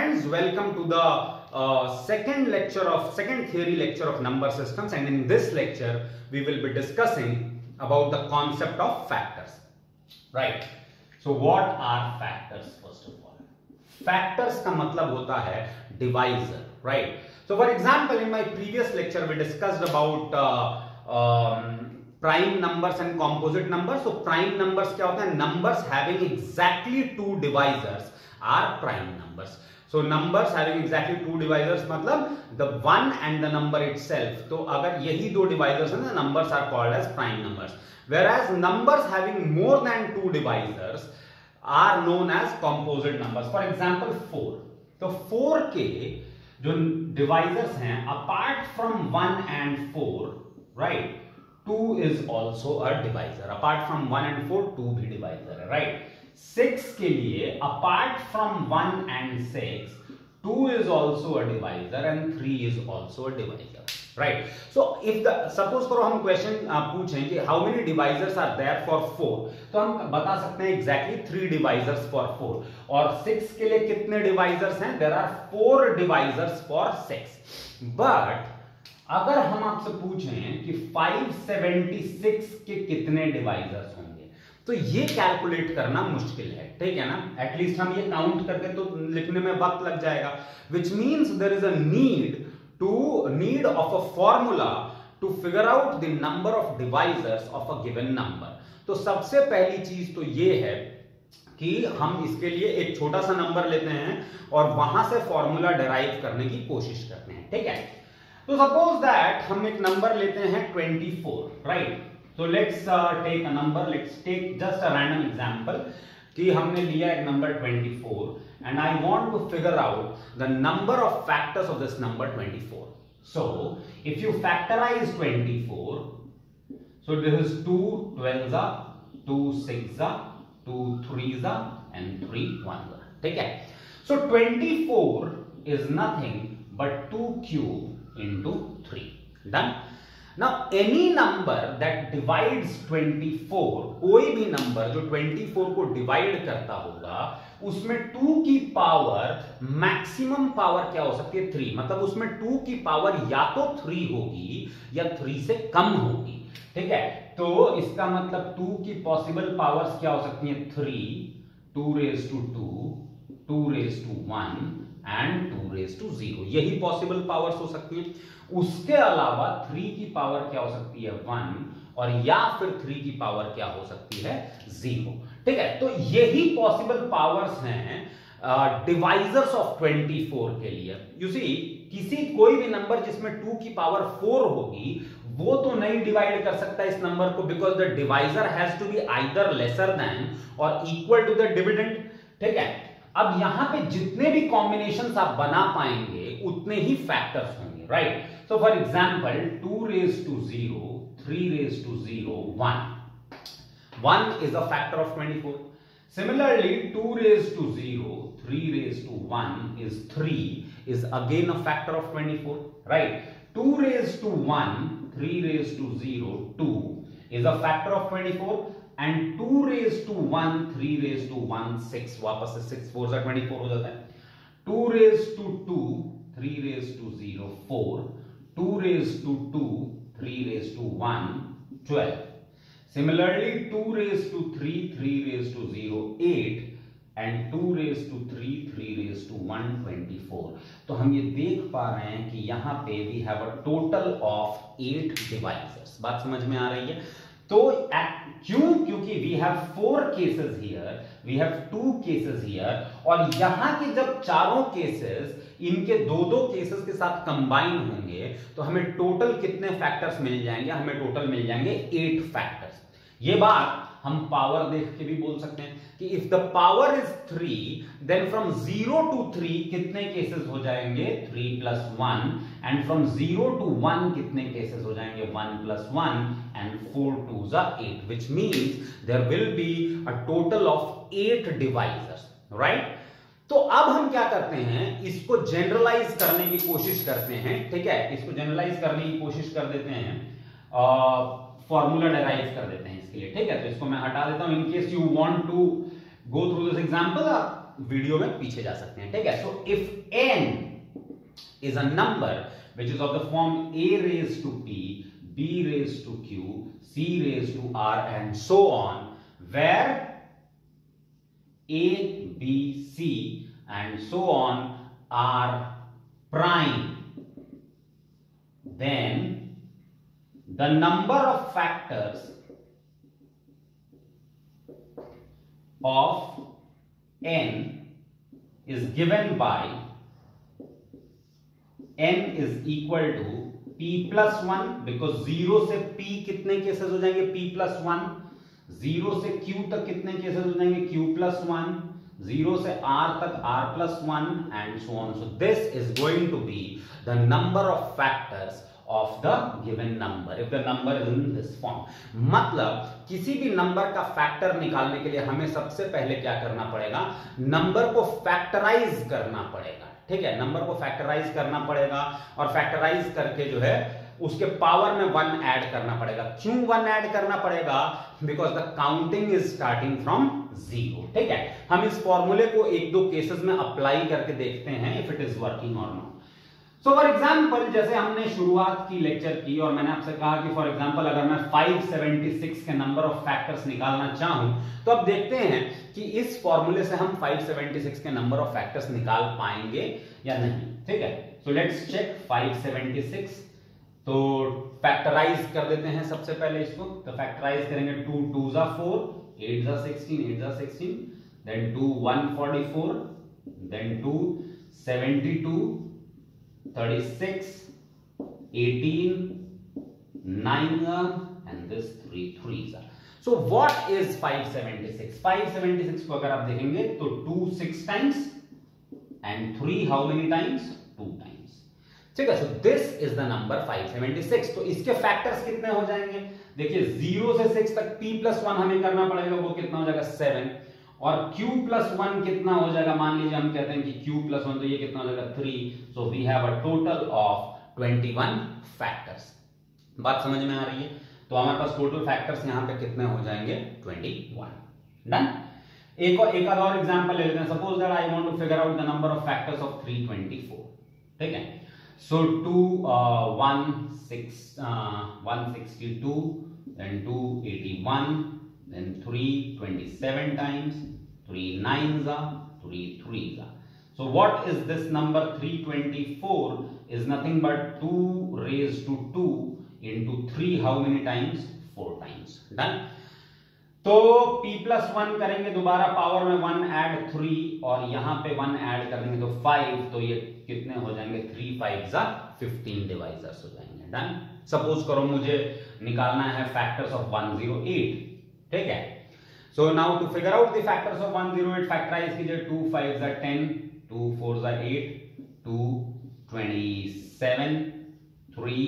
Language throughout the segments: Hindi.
friends, welcome to the second theory lecture of number systems, and in this lecture we will be discussing about the concept of factors. Right. So what are factors? First of all, factors का मतलब होता है divisor. Right. So for example, in my previous lecture we discussed about prime numbers and composite numbers. So prime numbers क्या होता है? Numbers having exactly two divisors are prime numbers. So numbers having exactly two divisors मतलब the one and the number itself. तो अगर यही दो divisors हैं, the numbers are called as prime numbers. Whereas numbers having more than two divisors are known as composite numbers. For example, 4. तो 4 के जो divisors हैं apart from 1 and 4, right? 2 is also a divisor. Apart from 1 and 4, 2 भी divisor है, right? 6 के लिए apart from 1 and 6, 2 is also a divisor and 3 is also a divisor, right? So if the suppose करो हम question पूछें कि how many divisors are there for 4, तो हम बता सकते हैं exactly 3 divisors for 4. और 6 के लिए कितने divisors हैं? There are 4 divisors for 6. But अगर हम आपसे पूछें कि 576 के कितने डिवाइजर्स होंगे, तो ये कैलकुलेट करना मुश्किल है, ठीक है ना? एटलीस्ट हम ये काउंट करके तो लिखने में वक्त लग जाएगा, which means there is a need of a formula to figure out the number of divisors of a given number. तो सबसे पहली चीज तो ये है कि हम इसके लिए एक छोटा सा नंबर लेते हैं और वहां से फॉर्मूला डिराइव करने की कोशिश करते हैं, ठीक है? तो सपोज दैट हम एक नंबर लेते हैं 24, right? So let's take a number. Let's take just a random example कि हमने लिया एक number 24 and I want to figure out the number of factors of this number 24. So if you factorize 24, so this is 2 12s, 2 6s, 2 3s and 3 1s. ठीक है? So 24 is nothing but 2 cube into 3. Done? Now any number that divides 24, कोई भी नंबर जो 24 को डिवाइड करता होगा, उसमें 2 की पावर मैक्सिमम पावर क्या हो सकती है? 3. मतलब उसमें 2 की पावर या तो 3 होगी या 3 से कम होगी, ठीक है? तो इसका मतलब 2 की पॉसिबल पावर्स क्या हो सकती हैं? 3, 2 raised to 2, 2 raised to 1 and 2 raised to 0. यही पॉसिबल पावर्स हो सकती हैं. उसके अलावा 3 की पावर क्या हो सकती है? 1, और या फिर 3 की पावर क्या हो सकती है? 0. ठीक है? तो यही पॉसिबल पावर्स हैं डिवाइजर्स ऑफ 24 के लिए. यू सी, कोई भी नंबर जिसमें 2 की पावर 4 होगी वो तो नहीं डिवाइड कर सकता इस नंबर को, because the divisor has to be either lesser than or equal to the dividend. ठीक है? अब यहां पे जितने भी कॉम्बिनेशंस आप बना पाएंगे उतने ही फैक्टर्स होंगे, right? So for example 2 raised to 0, 3 raised to 0, 1. 1 is a factor of 24. Similarly, 2 raised to 0, 3 raised to 1 is 3, is again a factor of 24, right? 2 raised to 1, 3 raised to 0, 2 is a factor of 24. And 2 raised to 1, 3 raised to 1, 6. वापस से 6 4 से 24 हो जाता है. 2 raised to 2, 3 raised to 0, 4. 2 raised to 2, 3 raised to 1, 12. Similarly, 2 raised to 3, 3 raised to 0, 8. And 2 raised to 3, 3 raised to 1, 24. तो हम ये देख पा रहे हैं कि यहाँ पे we have a total of 8 divisors. बात समझ में आ रही है? तो क्योंकि we have 4 cases here, we have 2 cases here, और यहां के जब चारों केसेस इनके दो केसेस के साथ कंबाइन होंगे तो हमें टोटल कितने फैक्टर्स मिल जाएंगे? हमें टोटल मिल जाएंगे 8 फैक्टर्स. ये बात हम पावर देख के भी बोल सकते हैं कि if the power is 3, then from 0 to 3 कितने केसेस हो जाएंगे? 3 plus 1. एंड फ्रॉम 0 to 1 कितने केसेस हो जाएंगे? 1 plus 1. And 4 2s are 8, which means there will be a total of 8 divisors, right? तो अब हम क्या करते हैं? इसको जनरलाइज करने की कोशिश करते हैं, ठीक है? इसको जनरलाइज करने की कोशिश कर देते हैं, फॉर्मूला डिराइव कर देते हैं इसके लिए, ठीक है? तो इसको मैं हटा देता हूं. In case you want to go through this example, video में पीछे जा सकते हैं, ठीक है। So if n is a number which is of the form a raised to p, b raised to q, c raised to r and so on, where a, b, c and so on are prime, then the number of factors of n is given by n is equal to p plus 1, because 0 से p कितने केसेस हो जाएंगे, p plus 1, 0 से q तक कितने केसेस हो जाएंगे, q plus 1, 0 से r तक r plus 1 and so on. So this is going to be the number of factors of the given number if the number is in this form. मतलब किसी भी नंबर का फैक्टर निकालने के लिए हमें सबसे पहले क्या करना पड़ेगा, नंबर को फैक्टराइज करना पड़ेगा, ठीक है। नंबर को फैक्टराइज करना पड़ेगा और फैक्टराइज करके जो है उसके पावर में 1 ऐड करना पड़ेगा। क्यों 1 ऐड करना पड़ेगा, because the counting is starting from 0, ठीक है। हम इस फॉर्मूले को एक दो केसेस में अप्लाई करके देखते हैं इफ इट इज वर्किंग और नॉट। सो फॉर एग्जाम्पल, जैसे हमने शुरुआत की लेक्चर की और मैंने आपसे कहा कि फॉर एग्जाम्पल अगर मैं 576 के नंबर ऑफ फैक्टर्स निकालना चाहूं तो अब देखते हैं कि इस फॉर्मूले से हम 576 के नंबर ऑफ फैक्टर्स निकाल पाएंगे या नहीं, ठीक है। So let's check 576। तो फैक्टराइज कर देते हैं सबसे पहले इसको। तो फैक्टराइज करेंगे 2 2 जा 4, 8 जा 16, 8 जा 16, then 2 144, then 2 72, 36, 18, 9 and this 3 3s are. So what is 576? 576 को अगर आप देखेंगे तो 2 6 times and 3 how many times? 2 times, ठीक है। So this is the number 576। तो इसके फैक्टर्स कितने हो जाएंगे, देखिए 0 से 6 तक p plus 1 हमें करना पड़ेगा, वो कितना हो जाएगा 7, और q plus 1 कितना हो जाएगा, मान लीजिए हम कहते हैं कि q plus 1, तो ये कितना हो जाएगा 3। So we have a total of 21 factors. बात समझ में आ रही है? तो हमारे पास टोटल फैक्टर्स यहाँ पे कितने हो जाएंगे, 21। डन। एक और एग्जांपल ले लेते हैं। Suppose that I want to figure out the number of factors of 324, ठीक है। सो 162, then 281, then 3 27 times, 3 9s are, 3 3s are. So what is this number 324 is nothing but 2 raised to 2 into 3 how many times, 4 times. Done. तो p plus 1 करेंगे, दोबारा पावर में 1 ऐड 3 और यहां पे 1 ऐड कर देंगे तो 5, तो ये कितने हो जाएंगे, 3 5s are 15 डिवाइजर्स हो जाएंगे। डन। सपोज करो मुझे निकालना है फैक्टर्स ऑफ 108, ठीक है। So now to figure out the factors of 108, factorise कीजिए। 2 5s are 10, 2 4s are 8, 2 27, 3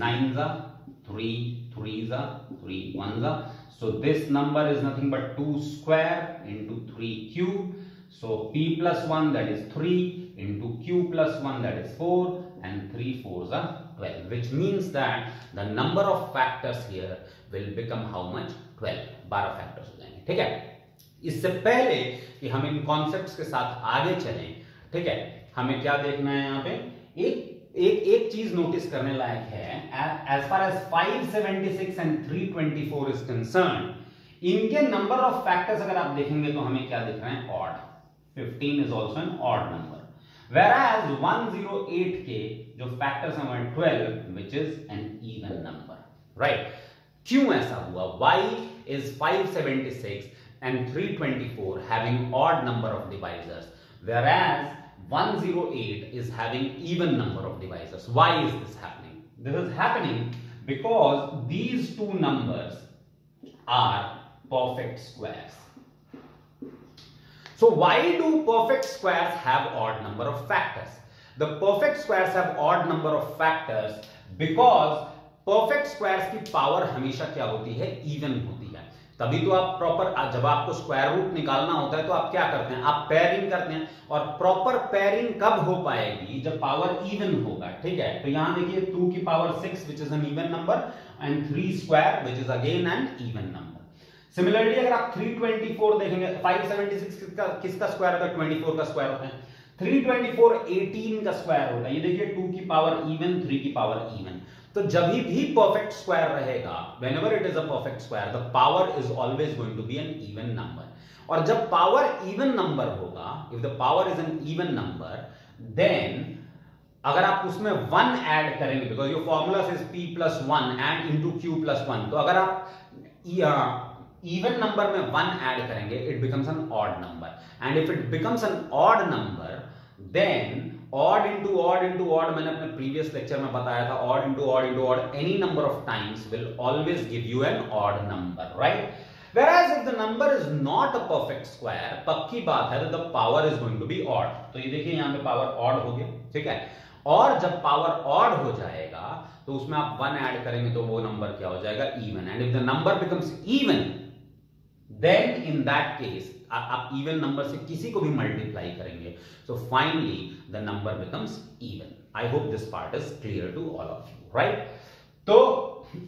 9s are, 3 3s are, 3 1s are. So this number is nothing but 2 square into 3 cube. So p plus 1 that is 3 into q plus 1 that is 4 and 3 4s are 12, which means that the number of factors here will become how much, 12, 12 factors हो जाएंगे, ठीक है। इससे पहले कि हम इन कॉन्सेप्ट्स के साथ आगे चलें, ठीक है, हमें क्या देखना है यहाँ पे, एक चीज नोटिस करने लायक है। As far as 576 and 324 is concern, इनके नंबर ऑफ फैक्टर्स अगर आप देखेंगे तो हमें क्या दिख रहे हैं, odd. 15 is also an odd number, whereas 108 के जो फैक्टर्स हैं 12 which is an even number, right? क्यों ऐसा हुआ? Why is 576 and 324 having odd number of divisors, whereas 108 is having even number of divisors? Why is this happening? This is happening because these two numbers are perfect squares. So why do perfect squares have odd number of factors? The perfect squares have odd number of factors because perfect squares की पावर हमेशा क्या होती है, even होती है। तभी तो आप प्रॉपर, जब आपको स्क्वायर रूट निकालना होता है तो आप क्या करते हैं, आप पेयरिंग करते हैं। और प्रॉपर पेयरिंग कब हो पाएगी, जब पावर इवन होगा, ठीक है। तो यहां देखिए 2 की power 6 which is an even number and 3 square which is again an even number. Similarly अगर आप 324 देखेंगे, 576 किसका स्क्वायर होता है? 24 का स्क्वायर होता है। 324 18 का स्क्वायर होता है। ये देखिए 2 की पावर इवन, 3 की पावर इवन। तो जब भी परफेक्ट स्क्वायर रहेगा, whenever it is a perfect square, the power is always going to be an even number. और जब पावर इवन नंबर होगा, if the power is an even number, then अगर आप उसमें 1 ऐड करेंगे, because your formula is p plus 1 and into q plus 1, तो अगर आप इवन नंबर में 1 ऐड करेंगे, it becomes an odd number. And if it becomes an odd number, then odd into odd, मैंने अपने प्रीवियस लेक्चर में बताया था, odd into odd any number of times will always give you an odd number, right? Whereas if the number is not a perfect square, पक्की बात है, तो the power is going to be odd। तो ये देखिए यहाँ पे पावर odd हो गया, ठीक है। और जब पावर odd हो जाएगा तो उसमें आप 1 ऐड करेंगे तो वो नंबर क्या हो जाएगा? even। and if the number becomes even, then in that case आप इवन नंबर से किसी को भी मल्टीप्लाई करेंगे, so finally the number becomes even. I hope this part is clear to all of you, right? तो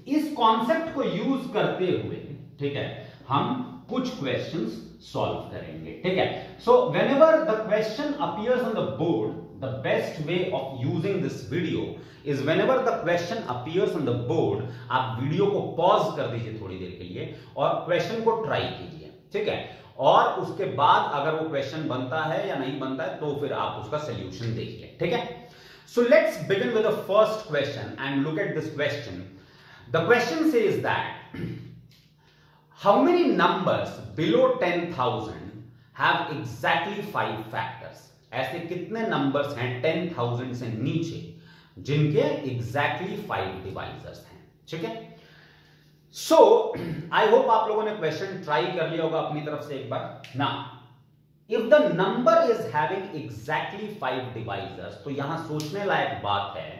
इस कॉन्सेप्ट को यूज करते हुए, ठीक है, हम कुछ क्वेश्चंस सॉल्व करेंगे, ठीक है। So whenever the question appears on the board, the best way of using this video is whenever the question appears on the board, आप वीडियो को पॉज कर दीजिए थोड़ी देर के लिए और क्वेश्चन को ट्राई कीजिए, ठीक है। और उसके बाद अगर वो क्वेश्चन बनता है या नहीं बनता है तो फिर आप उसका सॉल्यूशन देखिए, ठीक है। So let's begin with the first question and look at this question. The question says that how many numbers below 10,000 have exactly 5 factors. ऐसे कितने नंबर्स हैं 10,000 से नीचे जिनके एग्जैक्टली 5 डिवाइजर्स हैं, ठीक है। सो आई होप आप लोगों ने क्वेश्चन ट्राई कर लिया होगा अपनी तरफ से एक बार ना। If the number is having exactly 5 divisors, तो यहां सोचने लायक बात है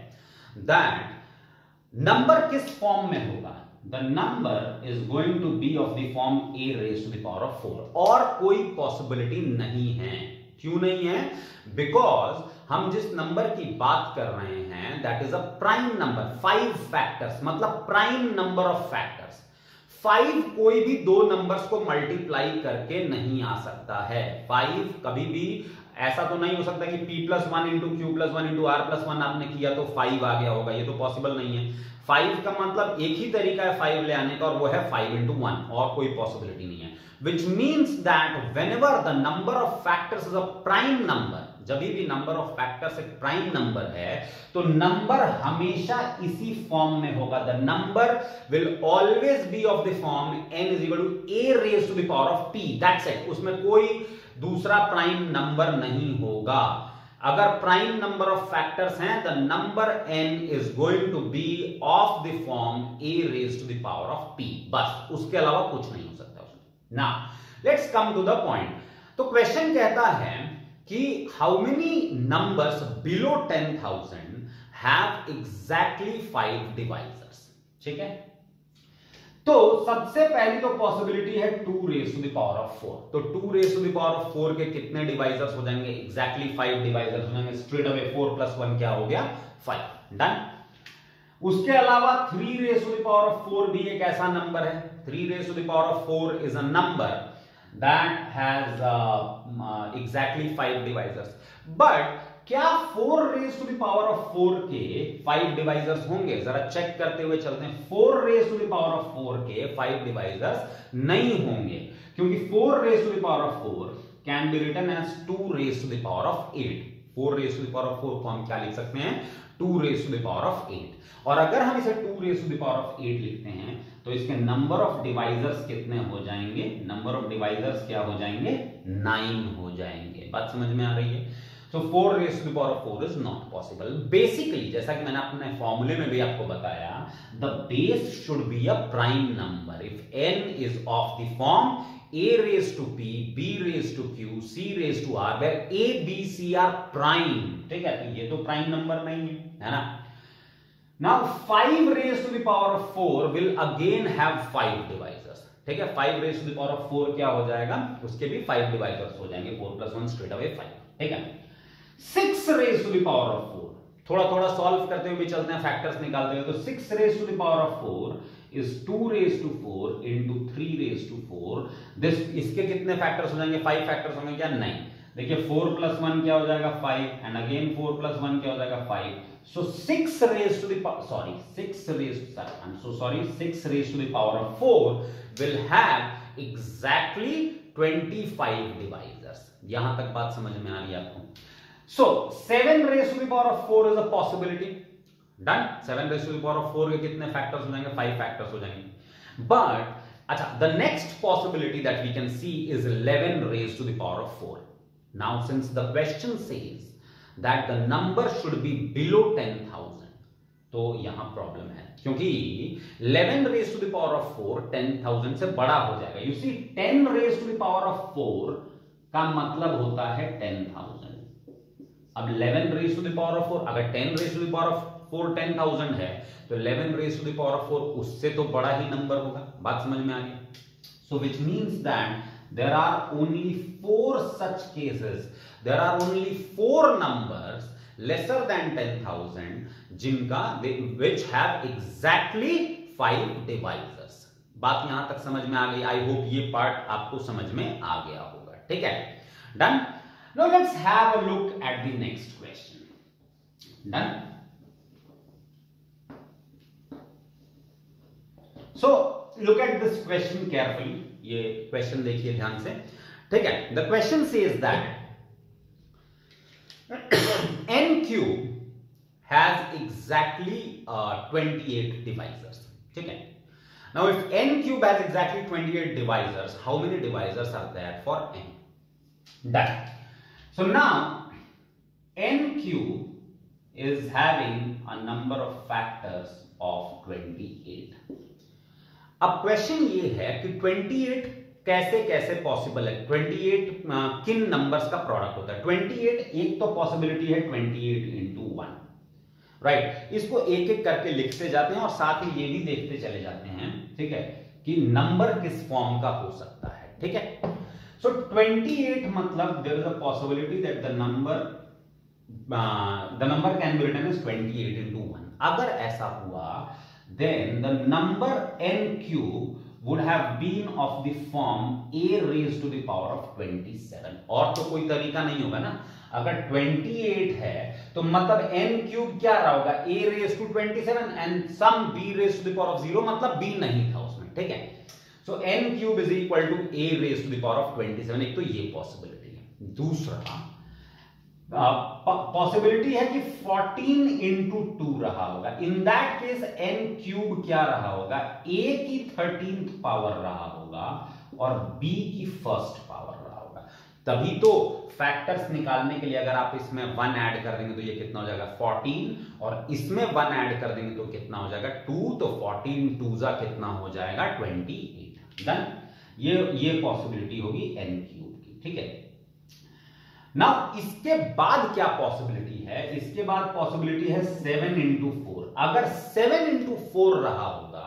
दैट नंबर किस फॉर्म में होगा? The number is going to be of the form a raised to the power of 4, और कोई पॉसिबिलिटी नहीं है। क्यों नहीं है? बिकॉज हम जिस नंबर की बात कर रहे हैं that is a prime number. 5 factors मतलब प्राइम नंबर ऑफ फैक्टर्स। 5 कोई भी दो नंबर्स को मल्टीप्लाई करके नहीं आ सकता है। 5 कभी भी ऐसा तो नहीं हो सकता कि p plus 1 into q plus 1 into r plus 1 आपने किया तो 5 आ गया होगा, ये तो पॉसिबल नहीं है। 5 का मतलब एक ही तरीका है 5 ले आने का, और वो है 5 इंटू 1, और कोई पॉसिबिलिटी नहीं है। Which means that whenever the number of factors is a prime number, जब भी नंबर ऑफ फैक्टर्स एक प्राइम नंबर है तो नंबर हमेशा इसी फॉर्म में होगा। The number will always be of the form n is equal to a raise to the power of p, that's it. उसमें कोई दूसरा प्राइम नंबर नहीं होगा। अगर प्राइम नंबर ऑफ फैक्टर्स हैं, the number n is going to be of the form a raise to the power of p, बस उसके अलावा कुछ नहीं हो सकता। Now let's come to the point। तो क्वेश्चन कहता है कि how many numbers below 10,000 have exactly 5 divisors, ठीक है। तो सबसे पहली तो पॉसिबिलिटी है 2 raise to the power of 4। तो 2 raise to the power of 4 के कितने डिवाइजर्स हो जाएंगे? एग्जैक्टली 5 डिवाइजर्स हो जाएंगे। स्ट्रेट अवे 4 प्लस 1 क्या हो गया? 5। डन। उसके अलावा 3 raise to the power of 4 भी एक ऐसा नंबर है। 3 raised to the power of 4 is a number that has exactly 5 divisors। But क्या 4 raised to the power of 4 के 5 divisors होंगे? जरा चेक करते हुए चलते हैं। 4 raised to the power of 4 के 5 divisors नहीं होंगे, क्योंकि 4 raised to the power of 4 can be written as 2 raised to the power of 8। 4 raised to the power of 4 को हम क्या लिख सकते हैं? 2 raised to the power of 8। और अगर हम इसे 2 raised to the power of 8 लिखते हैं तो इसके नंबर ऑफ डिवाइजर्स कितने हो जाएंगे? नंबर ऑफ डिवाइजर्स क्या हो जाएंगे? 9 हो जाएंगे। बात समझ में आ रही है? So 4 raised to the power of 4 is not possible। Basically जैसा कि मैंने अपने फॉर्मूले में भी आपको बताया, the base should be a prime number if n is of the form a raised to p, b raised to q, c raised to r, where a, b, c are prime। ठीक है, तो ये तो प्राइम नंबर नहीं है ना। Now 5 raised to the power of 4 will again have 5 divisors। ठीक है, 5 raised to the power of 4 क्या हो जाएगा? उसके भी 5 divisors हो जाएंगे। 4 plus 1 straight away 5। ठीक है। 6 raised to the power of 4 थोड़ा थोड़ा सॉल्व करते हुए भी चलते हैं, फैक्टर्स निकालते हुए। तो 6 raise to the power of 4 is 2 raise to 4 into 3 raise to 4। This, इसके कितने फैक्टर्स हो जाएंगे? 5 फैक्टर्स होंगे क्या? नहीं। देखिए 4 प्लस 1 क्या हो जाएगा? 5 एंड अगेन 4 प्लस 1 क्या हो जाएगा? 5। So 6 raise to the sorry 6 raise I am so sorry 6 raise to the power of 4 will have exactly 25 divisors. यहां तक बात समझ में आ रही है आपको? So 7 raised to the power of 4 is a possibility. Done. 7 raised to the power of 4 के कितने factors हो जाएंगे? 5 factors हो जाएंगे। But अच्छा, the next possibility that we can see is 11 raised to the power of 4. Now since the question says that the number should be below 10,000, तो यहां प्रॉब्लम है, क्योंकि 11 raised to the power of 4 10,000 से बड़ा हो जाएगा। You see 10 raised to the power of 4 का मतलब होता है 10,000। अब 11 raise to the power of 4, अगर 10 raise to the power of 4 10,000 है, तो 11 raise to the power of 4 उससे तो बड़ा ही नंबर होगा। बात समझ में आ गई? So which means that there are only 4 such cases, there are only 4 numbers lesser than 10,000 जिनका विच हैव एग्जैक्टली 5 डिवाइजर्स। बात यहां तक समझ में आ गई? आई होप ये पार्ट आपको समझ में आ गया होगा। ठीक है, done. Now let's have a look at the next question. Done? So look at this question carefully. ये question देखिए ध्यान से। ठीक है, the question says that n cube has exactly 28 divisors. ठीक है, now if n cube has exactly 28 divisors, how many divisors are there for n? Done. So now n cube is having a number of factors of 28. अब क्वेश्चन ये है कि 28 कैसे कैसे पॉसिबल है? 28 किन नंबर्स का प्रोडक्ट होता है? 28 एक तो पॉसिबिलिटी है 28 इंटू 1, राइट। इसको एक एक करके लिखते जाते हैं और साथ ही ये भी देखते चले जाते हैं, ठीक है, कि नंबर किस फॉर्म का हो सकता है। ठीक है, so 28 मतलब there is a possibility that the number can be written as 28 into 1. अगर ऐसा हुआ then the number n cube would have been of the form a raised to the power of 27. और तो कोई तरीका नहीं होगा ना, अगर 28 है तो मतलब n क्यूब क्या रहा होगा? a raised to 27 and some b raised to the power of 0, मतलब b नहीं था उसमें। ठीक है, so n cube is equal to a raised to the power of 27। एक तो ये पॉसिबिलिटी है। दूसरा पॉसिबिलिटी है कि 14 इंटू 2 रहा होगा। इन दैट केस n क्यूब क्या रहा होगा? a की 13th पावर रहा होगा और b की फर्स्ट पावर रहा होगा। तभी तो फैक्टर्स निकालने के लिए अगर आप इसमें 1 ऐड कर देंगे तो ये कितना हो जाएगा? 14, और इसमें 1 ऐड कर देंगे तो कितना हो जाएगा? 2। तो 14 2 कितना हो जाएगा? 28। डन। ये पॉसिबिलिटी होगी n क्यूब की। ठीक है, ना इसके बाद क्या पॉसिबिलिटी है? इसके बाद पॉसिबिलिटी है 7 इंटू 4। अगर 7 इंटू 4 रहा होगा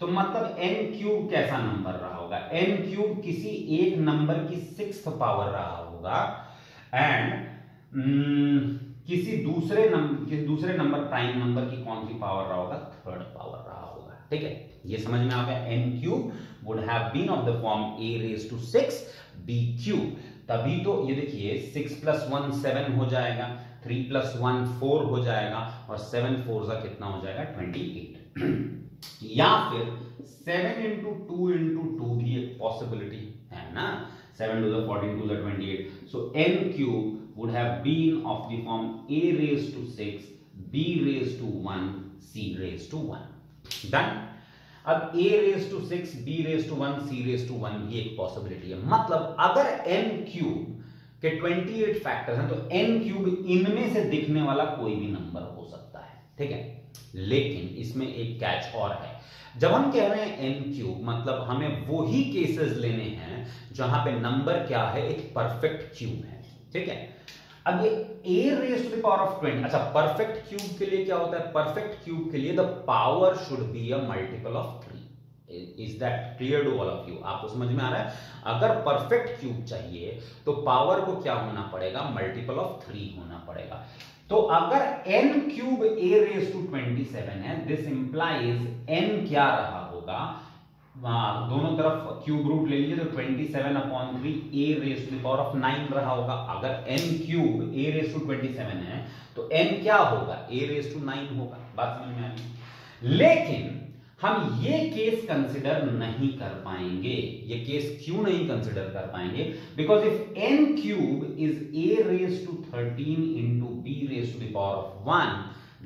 तो मतलब n क्यूब कैसा नंबर रहा होगा? n क्यूब किसी एक नंबर की 6th पावर रहा होगा एंड किसी दूसरे नंबर प्राइम नंबर की कौन सी पावर रहा होगा? 3rd पावर रहा होगा। ठीक है, ये समझ में आ गया? n cube would have been of the form a raise to 6 b cube. तभी तो ये देखिए 6 + 1 7 हो जाएगा, 3 + 1 4 हो जाएगा और 7 4 कितना हो जाएगा? 28। या फिर 7 इंटू 2 इंटू 2 भी एक पॉसिबिलिटी है ना। 7 2 14 2 28। So n cube would have been of the form a raise to 6 b raise to 1 c raise to 1। डन। अब a raise to 6 b raise to 1 c raise to 1 भी एक पॉसिबिलिटी है। मतलब अगर n क्यूब के 28 फैक्टर्स हैं तो n क्यूब इनमें से दिखने वाला कोई भी नंबर हो सकता है। ठीक है, लेकिन इसमें एक कैच और है। जब हम कह रहे हैं n क्यूब मतलब हमें वो ही केसेस लेने हैं जहां पे नंबर क्या है? एक परफेक्ट क्यूब है। ठीक है, अब ये a raise to the power of 20। अच्छा, परफेक्ट क्यूब के लिए क्या होता है? परफेक्ट क्यूब के लिए the power should be a multiple of 3। Is that clear to all of you? आपको समझ में आ रहा है? अगर परफेक्ट क्यूब चाहिए तो पावर को क्या होना पड़ेगा? मल्टीपल ऑफ 3 होना पड़ेगा। तो अगर n cube a raise to 27 है, दिस इंप्लाइज n क्या रहा होगा? दोनों तरफ क्यूब रूट ले लीजिए तो 27/3 a raise to the power of 9 रहा होगा। अगर n cube a raise to 27 है तो n क्या होगा? a रेज टू 9 होगा। बात समझ में आ रही? लेकिन हम ये केस कंसिडर नहीं कर पाएंगे। ये केस क्यों नहीं कंसिडर कर पाएंगे? Because if n cube is a raise to 13 into b raise to the power of 1,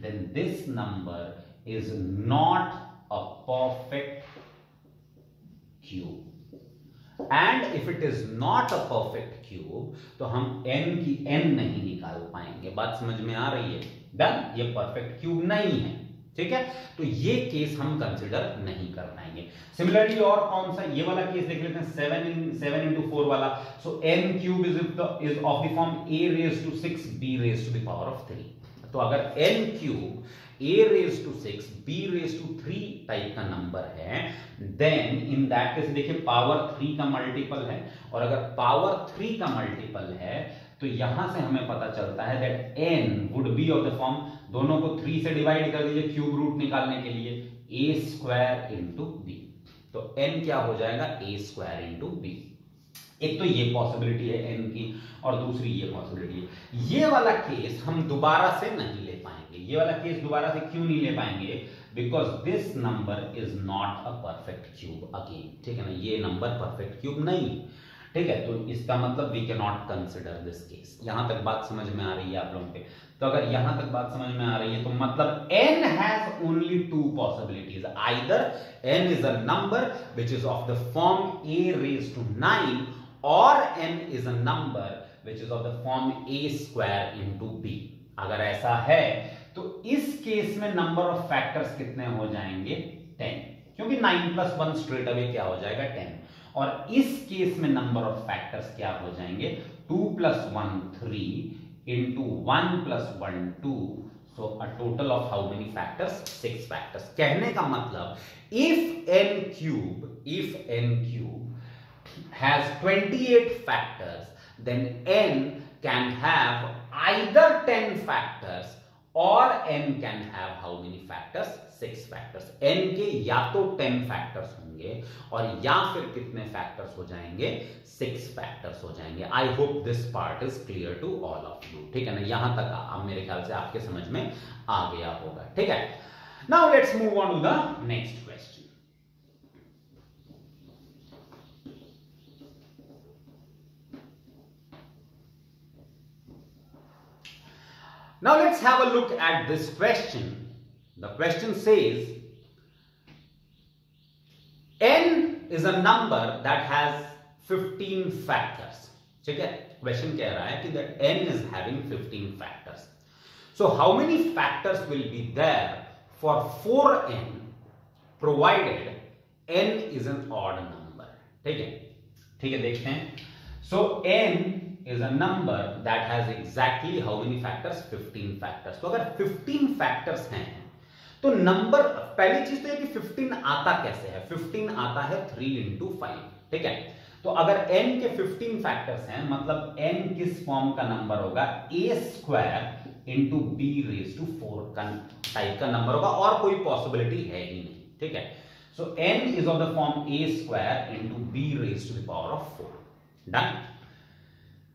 then this number is not a perfect cube, and if it is not a perfect cube तो हम n की n नहीं निकाल पाएंगे। बात समझ में आ रही है? डन? ये परफेक्ट क्यूब नहीं है, ठीक है? तो ये केस हम कंसिडर नहीं कर पाएंगे। सिमिलरली और कौन सा? ये वाला केस देख लेते हैं, 7 into 4 वाला। So n cube is of the form a raise to 6 b raise to the power of 3। तो अगर n cube a raise to 6 b raise to 3 type का नंबर है, देन इन दैट केस देखिए पावर 3 का मल्टीपल है, और अगर पावर 3 का मल्टीपल है तो यहां से हमें पता चलता है that n would be of the form, दोनों को 3 से डिवाइड कर दीजिए क्यूब रूट निकालने के लिए, a स्क्वायर इंटू b। तो n क्या हो जाएगा? a square into b। एक तो ये पॉसिबिलिटी है n की, और दूसरी ये पॉसिबिलिटी है। ये वाला केस हम दोबारा से नहीं ले पाएंगे। ये वाला केस दोबारा से क्यों नहीं ले पाएंगे? Because this number is not a perfect cube again, ठीक है ना? ये नंबर परफेक्ट क्यूब नहीं, ठीक है? तो इसका मतलब we can not consider this case. यहां तक बात समझ में आ रही है आप लोगों के? तो अगर यहां तक बात समझ में आ रही है तो मतलब n has only 2 possibilities, either n is a number which is of the form a raise to 9, और n is a number which is of the form a square into b। अगर ऐसा है तो इस केस में नंबर ऑफ फैक्टर्स कितने हो जाएंगे? 10, क्योंकि 9 plus 1 स्ट्रेट अवे क्या हो जाएगा? 10। और इस केस में नंबर ऑफ फैक्टर्स क्या हो जाएंगे? 2 plus 1 3 into 1 plus 1 2, so a total of how many factors? 6 factors। कहने का मतलब if n cube has 28 factors, then n can have either 10 factors or n can have how many factors? 6 factors। n के या तो 10 factors होंगे और या फिर कितने factors हो जाएंगे? 6 factors हो जाएंगे। I hope this part is clear to all of you, ठीक है ना? यहां तक अब मेरे ख्याल से आपके समझ में आ गया होगा, ठीक है? Now let's move on to the next question। Now let's have a look at this question. The question says n is a number that has 15 factors, ठीक है? क्वेश्चन कह रहा है कि that n is having 15 factors. So how many factors will be there for 4n provided n is an odd number? ठीक है? ठीक है, देखते हैं। So n is a number that has exactly how many factors? 15 factors। तो अगर 15 factors हैं तो नंबर, पहली चीज तो ये कि 15 आता कैसे है? 15 आता है 3 into 5, ठीक है? तो अगर n के 15 फैक्टर्स हैं मतलब n किस फॉर्म का नंबर होगा? a square into b raise to 4 का टाइप का नंबर होगा, और कोई पॉसिबिलिटी है ही नहीं, ठीक है? So n is of the form a square into b raise to the power of 4। Done?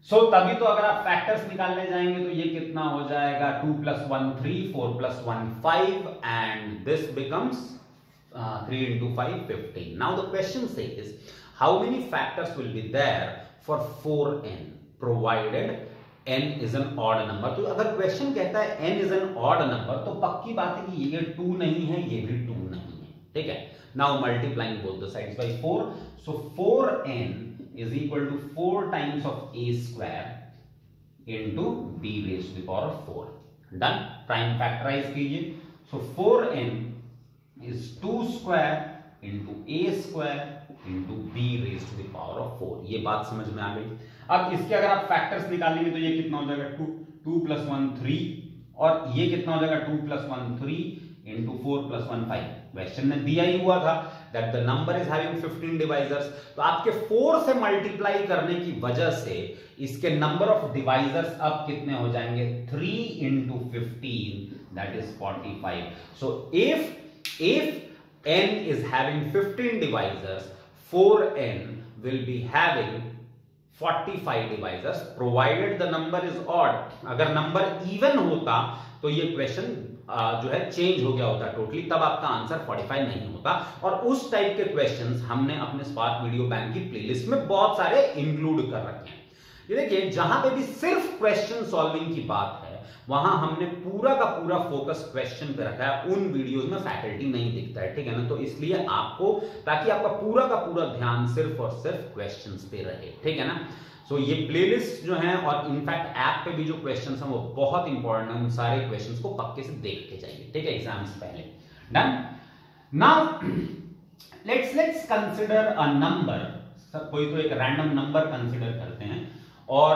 So तभी तो अगर आप फैक्टर्स निकालने जाएंगे तो ये कितना हो जाएगा? 2 plus 1 3, 4 plus 1 5, and this becomes 3 into 5 15। Now the question says how many factors will be there for 4n provided n is an odd number। तो अगर क्वेश्चन कहता है n is an odd number तो पक्की बात है कि ये 2 नहीं है, ये भी 2 नहीं है, ठीक है? Now multiplying both the sides by 4, so 4n is equal to 4 times of a square into b raised to the power of 4। Done? Prime factorize कीजिए। So 4n is 2 square into a square into b raised to the power of 4। ये बात समझ में आ गई? अब इसके अगर आप फैक्टर्स निकालेंगे तो ये कितना हो जाएगा? 2 plus 1 3, और ये कितना हो जाएगा? 2 plus 1 3 into 4 plus 1 5। क्वेश्चन ने दिया ही हुआ था that the number is having 15 divisors, तो आपके 4 से मल्टीप्लाई करने की वजह से इसके नंबर ऑफ डिवाइजर्स अब कितने हो जाएंगे, 3 into 15, that is 45. So if n is having 15 divisors, 4n will be having 45 divisors provided the number is odd. अगर नंबर इवन होता तो ये क्वेश्चन जो है चेंज हो गया होता टोटली, तब आपका आंसर 45 नहीं होता। और उस टाइप के क्वेश्चंस हमने अपने स्पार्क वीडियो बैंक की प्लेलिस्ट में बहुत सारे इंक्लूड कर रखे हैं। ये देखिए, जहां पे भी सिर्फ क्वेश्चन सॉल्विंग की बात है वहां हमने पूरा का पूरा फोकस क्वेश्चन पे रखा है। उन वीडियोस में फैकल्टी नहीं दिखता है, ठीक है ना, तो इसलिए आपको, ताकि आपका पूरा का पूरा ध्यान सिर्फ और सिर्फ क्वेश्चंस पे रहे, ठीक है ना। सो ये प्लेलिस्ट जो है और इनफैक्ट ऐप पे भी जो क्वेश्चंस हैं वो बहुत इंपॉर्टेंट है, उन सारे क्वेश्चंस को पक्के से देख के जाइए, ठीक है, एग्जाम से पहले। Done. Now let's consider a number, कोई तो एक रैंडम नंबर कंसिडर करते हैं और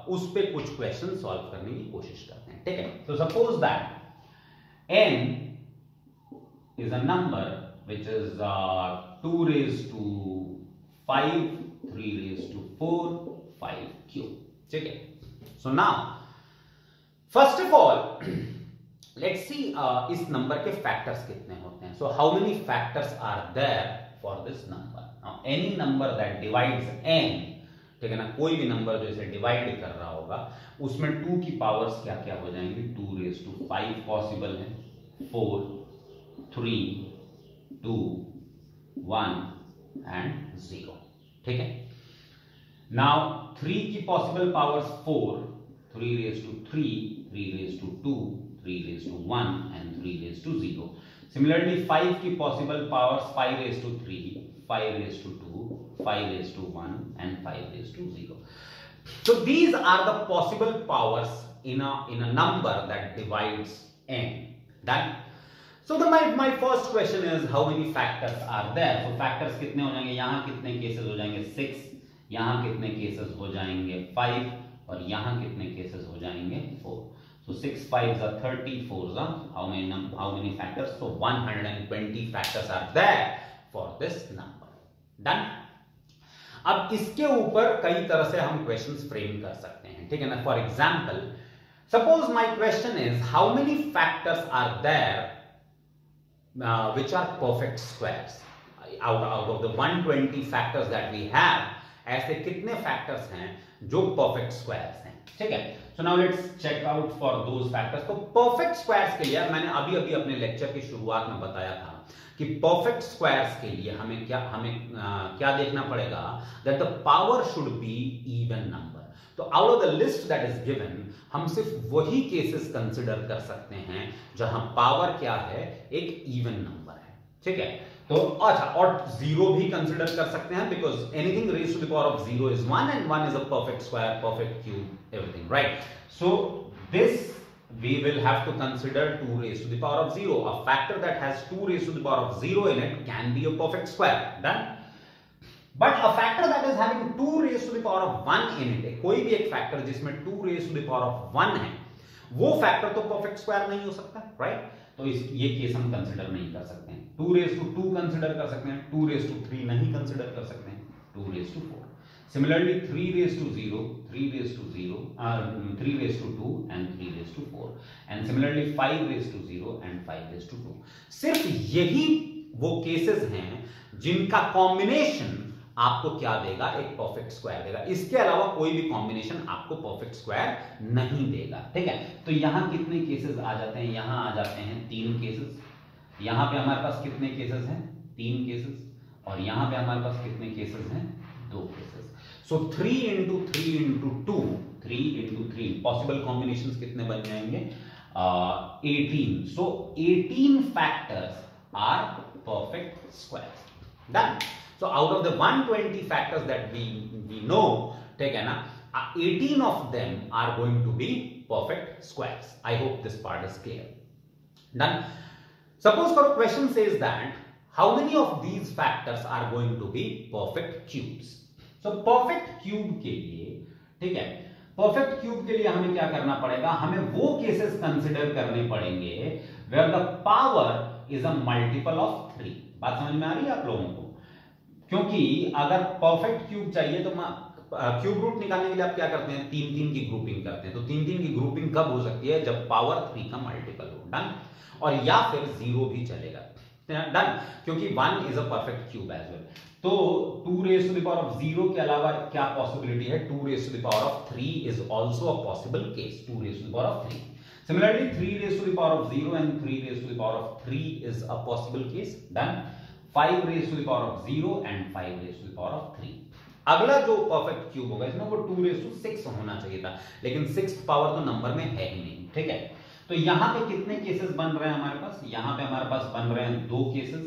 उस पे कुछ क्वेश्चन सॉल्व करने की कोशिश करते हैं, ठीक है। तो suppose that n is a number which is 2 raised to 5, 3 raised to 4, 5 cube, ठीक है। So now first of all let's see इस नंबर के फैक्टर्स कितने होते हैं। So how many factors are there for this number? Now any number that divides n, ठीक है ना, कोई भी नंबर जो इसे डिवाइड कर रहा होगा उसमें 2 की पावर्स क्या क्या हो जाएंगी, 2 raised to 5 पॉसिबल है, 4, 3, 2, 1 एंड 0, ठीक है। नाउ 3 की possible powers 4, 3 raised to 3, 3 raised to 2, 3 raised to 1 and 3 raised to 0। Similarly 5 की possible powers 5 raised to 3, 5 raised to 2, 5 raised to 1 and 5 raised to 0. So these are the possible powers in a number that divides n. Done. So my first question is how many factors are there? So factors कितने हो जाएंगे, यहाँ कितने केसेस हो जाएंगे 6, यहाँ कितने केसेस हो जाएंगे 5 और यहाँ कितने केसेस हो जाएंगे 4। So 6 5s are 30, 4s are how many factors? So 120 factors are there for this number. Done. अब इसके ऊपर कई तरह से हम क्वेश्चंस फ्रेम कर सकते हैं, ठीक है ना। For example suppose my question is how many factors are there which are perfect squares out of the 120 factors that we have, ऐसे कितने फैक्टर्स हैं जो परफेक्ट स्क्वायर्स हैं, ठीक है। So now let's check out for those factors. तो परफेक्ट स्क्वायर्स के लिए मैंने अभी अपने लेक्चर की शुरुआत में बताया था कि परफेक्ट स्क्वायर्स के लिए हमें क्या देखना पड़ेगा, that the power should be even number. तो out of the list that is given हम सिर्फ वही केसेस कंसिडर कर सकते हैं जहां पावर क्या है, एक इवन नंबर है, ठीक है। तो अच्छा, और जीरो भी कंसिडर कर सकते हैं because anything raised to the power of zero is 1 and 1 is a perfect square, perfect cube, everything, right? So this we will have to consider 2 raised to the power of 0. A factor that has 2 raised to the power of 0 in it can be a perfect square. Done. But a factor that is having 2 raised to the power of 1 in it, कोई भी एक फैक्टर जिसमें 2 raised to the power of 1 है, वो फैक्टर तो परफेक्ट स्क्वायर नहीं हो सकता, राइट। तो ये केस हम कंसिडर नहीं कर सकते हैं। 2 raised to 2 कंसिडर कर सकते हैं, 2 raised to 3 नहीं कंसिडर कर सकते हैं, 2 raised to 4। Similarly 3 raised to 0, 3 raised to 0, 3 raised to 2 and 3 raised to 4, and similarly 5 raised to 0 and 5 raised to 2। सिर्फ यही वो केसेस हैं जिनका कॉम्बिनेशन आपको क्या देगा, एक परफेक्ट स्क्वायर देगा। इसके अलावा कोई भी कॉम्बिनेशन आपको परफेक्ट स्क्वायर नहीं देगा, ठीक है। तो यहां कितने केसेस आ जाते हैं, यहां आ जाते हैं 3 केसेस, यहां पे हमारे पास कितने केसेस हैं, 3 केसेस, और यहां पे हमारे पास कितने केसेस हैं, 2 cases. So 3 into 3 into 2, 3 into 3 possible combinations कितने बन जाएंगे, 18। So 18 factors are perfect squares. Done. So out of the 120 factors that we know, ठीक है ना, 18 of them are going to be perfect squares. I hope this part is clear. Done. Suppose for a question says that how many of these factors are going to be perfect cubes? तो परफेक्ट क्यूब के लिए, ठीक है, परफेक्ट क्यूब के लिए हमें क्या करना पड़ेगा, हमें वो केसेस कंसिडर करने पड़ेंगे where the power is a multiple of 3। बात समझ में आ रही है आप लोगों को? क्योंकि अगर परफेक्ट क्यूब चाहिए तो क्यूब रूट निकालने के लिए आप क्या करते हैं, 3 की ग्रुपिंग करते हैं। तो 3 की ग्रुपिंग कब हो सकती है, जब पावर 3 का मल्टीपल हो। डन। और या फिर 0 भी चलेगा। डन, क्योंकि 1 is a perfect cube as well. तो 2 raise to the power of 0 के अलावा क्या पॉसिबिलिटी है, 2 raise to the power of 3 is also a possible case. 2 raise to the power of 3। Similarly, 3 raised to the power of 0 and 3 raised to the power of 3 is a possible case. Done. 5 raised to the power of 0 and 5 raised to the power of 3. अगला जो परफेक्ट क्यूब होगा इसमें वो 2 raised to 6 होना चाहिए था, लेकिन 6th पावर तो नंबर में है ही नहीं। ठीक है, तो यहां पे कितने केसेस बन रहे हैं हमारे पास, यहां पे हमारे पास बन रहे हैं 2 केसेस,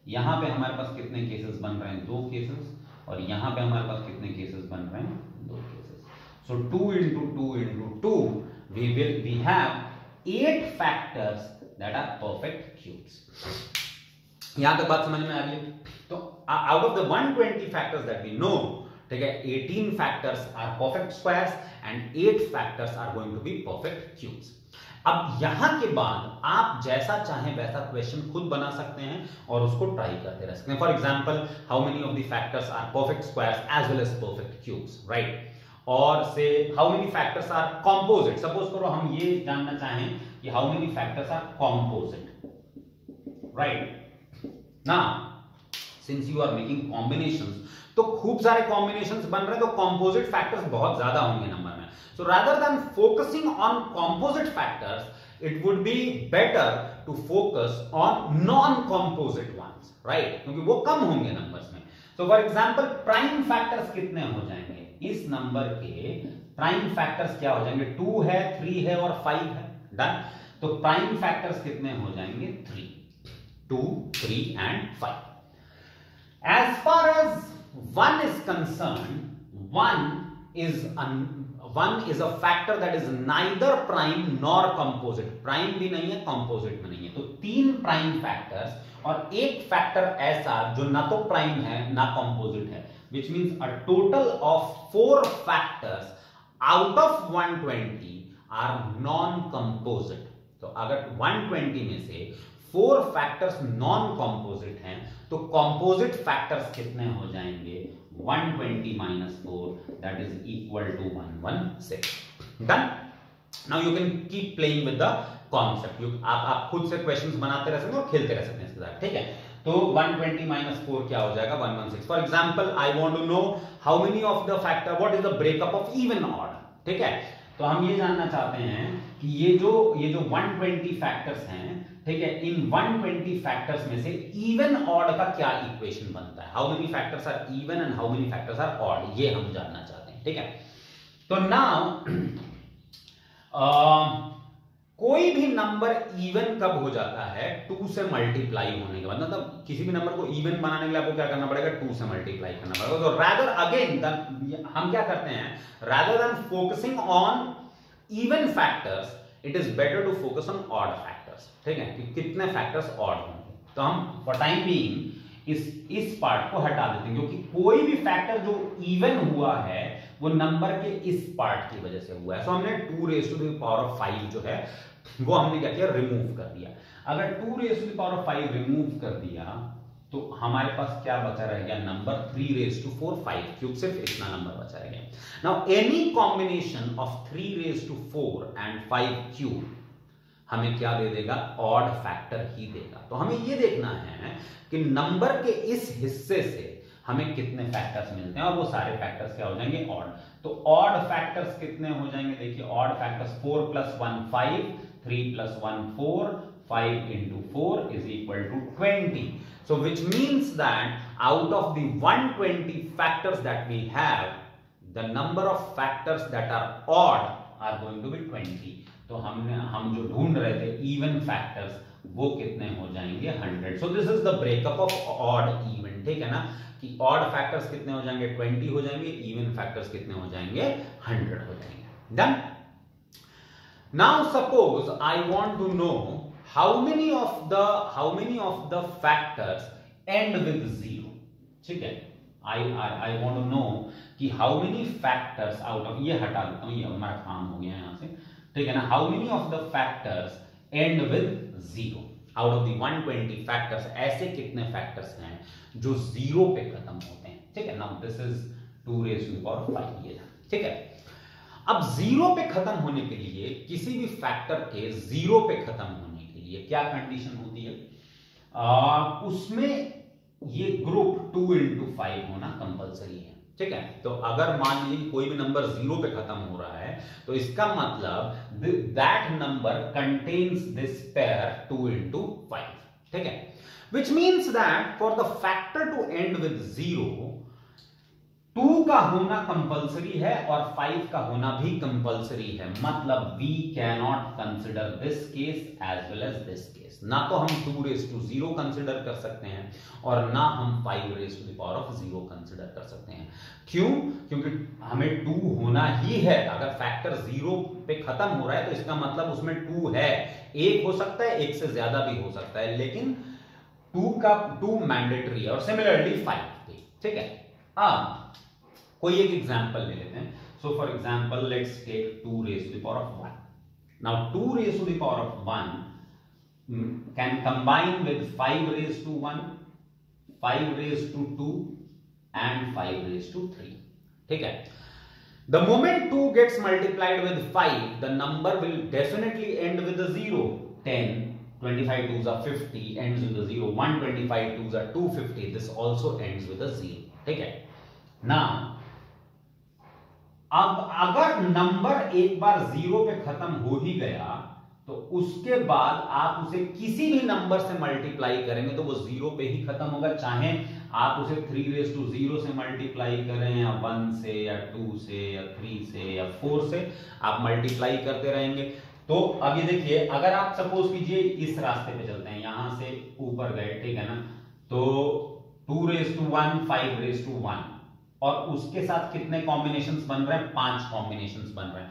यहां पे हमारे पास कितने केसेस बन रहे हैं, 2 केसेस, और यहां पे हमारे पास कितने केसेस बन रहे हैं, 2 cases. So 2 into 2 into 2 we have 8 factors that are perfect cubes. यहां तक बात समझ में आ रही है? तो out of the 120 factors that we know, ठीक है, 18 factors are perfect squares and 8 factors are going to be perfect cubes. अब यहां के बाद आप जैसा चाहें वैसा क्वेश्चन खुद बना सकते हैं और उसको ट्राई करते रह सकते हैं। For example, how many of the factors are perfect squares as well as perfect cubes, right? और से how many factors are composite. Suppose करो हम ये जानना चाहें कि how many factors are composite, right? Now since you are making combinations, तो खूब सारे कॉम्बिनेशंस बन रहे हैं, तो कॉम्पोजिट फैक्टर्स बहुत ज्यादा होंगे नंबर में। So rather than focusing on composite factors, it would be better to focus on non composite ones, right? क्योंकि वो कम होंगे नंबर्स में। So for example, prime factors कितने हो जाएंगे इस नंबर के? प्राइम फैक्टर्स क्या हो जाएंगे? 2 है, 3 है और 5 है। डन। तो प्राइम फैक्टर्स कितने हो जाएंगे? 3, 2, 3 and 5। As far as 1 is concerned, 1 is a factor that is neither prime nor composite. Prime भी नहीं है, composite में नहीं है। तो 3 प्राइम फैक्टर्स और 1 फैक्टर ऐसा जो ना तो प्राइम है ना composite है, which means a total of 4 factors out of 120 are non-composite. तो अगर 120 में से 4 फैक्टर्स नॉन कॉम्पोजिट हैं, तो कॉम्पोजिट फैक्टर्स कितने हो जाएंगे? 120 minus 4, that is equal to 116. Done. Now you can keep playing with the concept. आप खुद से क्वेश्चंस बनाते रह सकते हैं और खेलते रह सकते हैं इसके साथ। ठीक है, तो 120 minus 4 क्या हो जाएगा? 116. For example, I want to know how many of the factor, what is the breakup of even odd. ठीक है, तो हम ये जानना चाहते हैं कि ये जो 120 फैक्टर्स हैं, ठीक है, इन 120 फैक्टर्स में से इवन ऑड का क्या इक्वेशन बनता है? How many factors are even and how many factors are odd, ये हम जानना चाहते हैं। ठीक है, तो नाउ कोई भी नंबर इवन कब हो जाता है? 2 से मल्टीप्लाई होने के बाद। मतलब किसी भी नंबर को इवन बनाने के लिए आपको क्या करना पड़ेगा? 2 से मल्टीप्लाई करना पड़ेगा। तो रादर अगेन हम क्या करते हैं, rather than focusing on even factors, it is better to focus on odd factors. ठीक है, कि कितने फैक्टर्स ऑड होंगे। तो हम फॉर टाइम बीइंग इस पार्ट को हटा देते हैं, क्योंकि कोई भी फैक्टर जो इवन हुआ है वो नंबर के इस पार्ट की वजह से हुआ है। सो हमने 2 raise to the power of 5 जो है वो हमने क्या किया? रिमूव कर दिया। अगर 2 raise to the power of 5 remove कर दिया तो हमारे पास क्या बचा रह गया? नंबर 3 रेज़ टू 4, 5 क्यूब, सिर्फ इतना नंबर बचा रह गया। Now any combination of 3 raise to 4 and 5 cube हमें क्या दे देगा? ऑड फैक्टर ही देगा। तो हमें ये देखना है कि नंबर के इस हिस्से से हमें कितने फैक्टर्स मिलते हैं, और वो सारे फैक्टर्स क्या हो जाएंगे? ऑड। तो ऑड फैक्टर्स कितने हो जाएंगे? देखिए, odd factors 4 + 1 5, 3 + 1 4, 5 × 4 is equal to 20. So which means that out of the 120 factors that we have, the number of factors that are odd are going to be 20. तो हम जो ढूंढ रहे थे इवन फैक्टर्स, वो कितने हो जाएंगे? 100. So this is the breakup of odd even. ठीक है ना, कि ऑड फैक्टर्स कितने हो जाएंगे? 20 हो जाएंगे। इवन फैक्टर्स कितने हो जाएंगे? 100 हो जाएंगे। Done. Now suppose I want to know how many of the factors end with 0। ठीक है, आई वांट टू नो कि how many factors out of, ये हटा देता हूं, ये हमारा काम हो गया यहां से। ठीक है ना, how many of the factors end with 0। Out of the 120 factors ऐसे कितने फैक्टर्स हैं जो 0 पे खत्म होते हैं, ठीक है। Now this is 2 raised to the power 5 ये, ठीक है। अब 0 पे खत्म होने के लिए, किसी भी फैक्टर के 0 पे खत्म होने के लिए क्या कंडीशन होती है, उसमें ये ग्रुप 2 into 5 होना कंपलसरी है, ठीक है। तो अगर मान लीजिए कोई भी नंबर 0 पे खत्म हो रहा है तो इसका मतलब that number contains this pair 2 into 5, ठीक है। Which means that for the factor to end with 0, 2 का होना कंपलसरी है और 5 का होना भी कंपलसरी है। मतलब we can not consider this case as well as this case. ना तो हम 2 raised to 0 कंसिडर कर सकते हैं और ना हम 5 raised to the power of 0 consider कर सकते हैं। क्यों? क्योंकि हमें 2 होना ही है। अगर फैक्टर 0 पे खत्म हो रहा है तो इसका मतलब उसमें 2 है। 1 हो सकता है, 1 से ज्यादा भी हो सकता है, लेकिन 2 मैंडेटरी है। और सिमिलरली 5 भी, ठीक है। अब कोई एक एग्जांपल ले लेते हैं। So for example let's take 2 raised to the power of 1. Now 2 raised to the power of 1 can combine with 5 raised to 1, 5 raised to 2 and 5 raised to 3, ठीक है। The moment 2 gets multiplied with 5, the number will definitely end with a 0. 10, 25 2s are 50, ends with a 0. 125 2s are 250, this also ends with a 0, ठीक है। Now अब अगर नंबर एक बार 0 पे खत्म हो ही गया तो उसके बाद आप उसे किसी भी नंबर से मल्टीप्लाई करेंगे तो वो 0 पे ही खत्म होगा। चाहे आप उसे 3 raised to 0 से मल्टीप्लाई करें या 1 से या 2 से या 3 से या 4 से, आप मल्टीप्लाई करते रहेंगे। तो अभी देखिए, अगर आप सपोज कीजिए इस रास्ते पे चलते हैं, यहां से ऊपर गए, ठीक है ना, तो 2 raised to 1, 5 raised to 1 और उसके साथ कितने कॉम्बिनेशंस बन रहे हैं? 5 कॉम्बिनेशंस बन रहे हैं।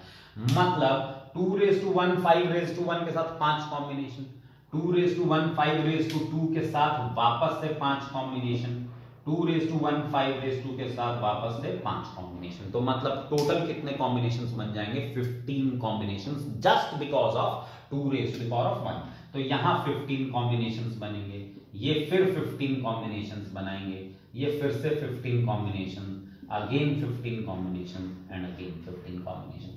मतलब 2 raised to 1, 5 raised to 1 के साथ 5 combination, 2 raised to 1, 5 raised to 2 के साथ वापस से 5 combination, 2 raised to 1, 5 raised to 2 के साथ वापस से 5 कॉम्बिनेशन। तो मतलब टोटल कितने कॉम्बिनेशंस बन जाएंगे? 15 combinations, just because of 2 raised to the power of 1। तो यहां 15 कॉम्बिनेशंस बनेंगे, ये फिर 15 कॉम्बिनेशंस बनाएंगे, ये फिर से 15 combination, again 15 combination and again 15 combination,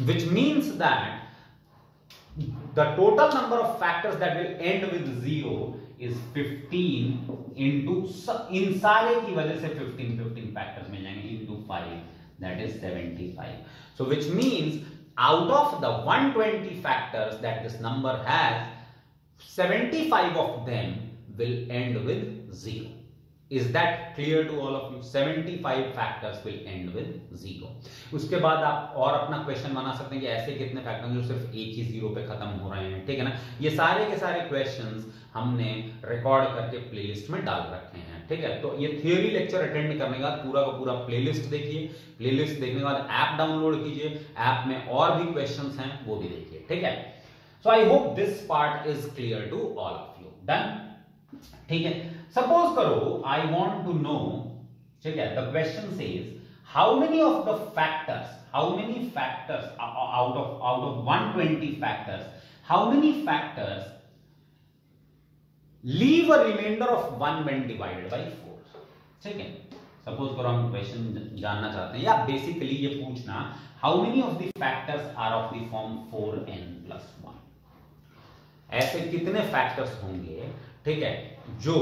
which means that the total number of factors that will end with 0 is 15 into, इन सारे की वजह से 15 factors मिल जाएंगे, into 5, that is 75. So which means out of the 120 factors that this number has, 75 of them will end with 0. Is that clear to all of you? 75 factors will end with 0. उसके बाद आप और अपना क्वेश्चन बना सकते हैं कि ऐसे कितने फैक्टर जो सिर्फ एक ही 0 पे खत्म हो रहे हैं, ठीक है ना। ये सारे के सारे क्वेश्चंस हमने रिकॉर्ड करके प्लेलिस्ट में डाल रखे हैं, ठीक है। तो ये थियोरी लेक्चर अटेंड करने के बाद पूरा का पूरा प्लेलिस्ट देखिए, प्लेलिस्ट देखने के बाद ऐप डाउनलोड कीजिए, ऐप में और भी क्वेश्चंस हैं वो भी देखिए, ठीक है। So I hope this part is clear to all of you. Done, ठीक है। सपोज करो आई वॉन्ट टू नो, ठीक है, the question says how many of the factors, how many factors out of 120 factors, how many factors leave a remainder of 1 when divided by 4, ठीक है। सपोज करो हम क्वेश्चन जानना चाहते हैं या बेसिकली ये पूछना how many of the factors are of the form 4n+1, ऐसे कितने फैक्टर्स होंगे, ठीक है, जो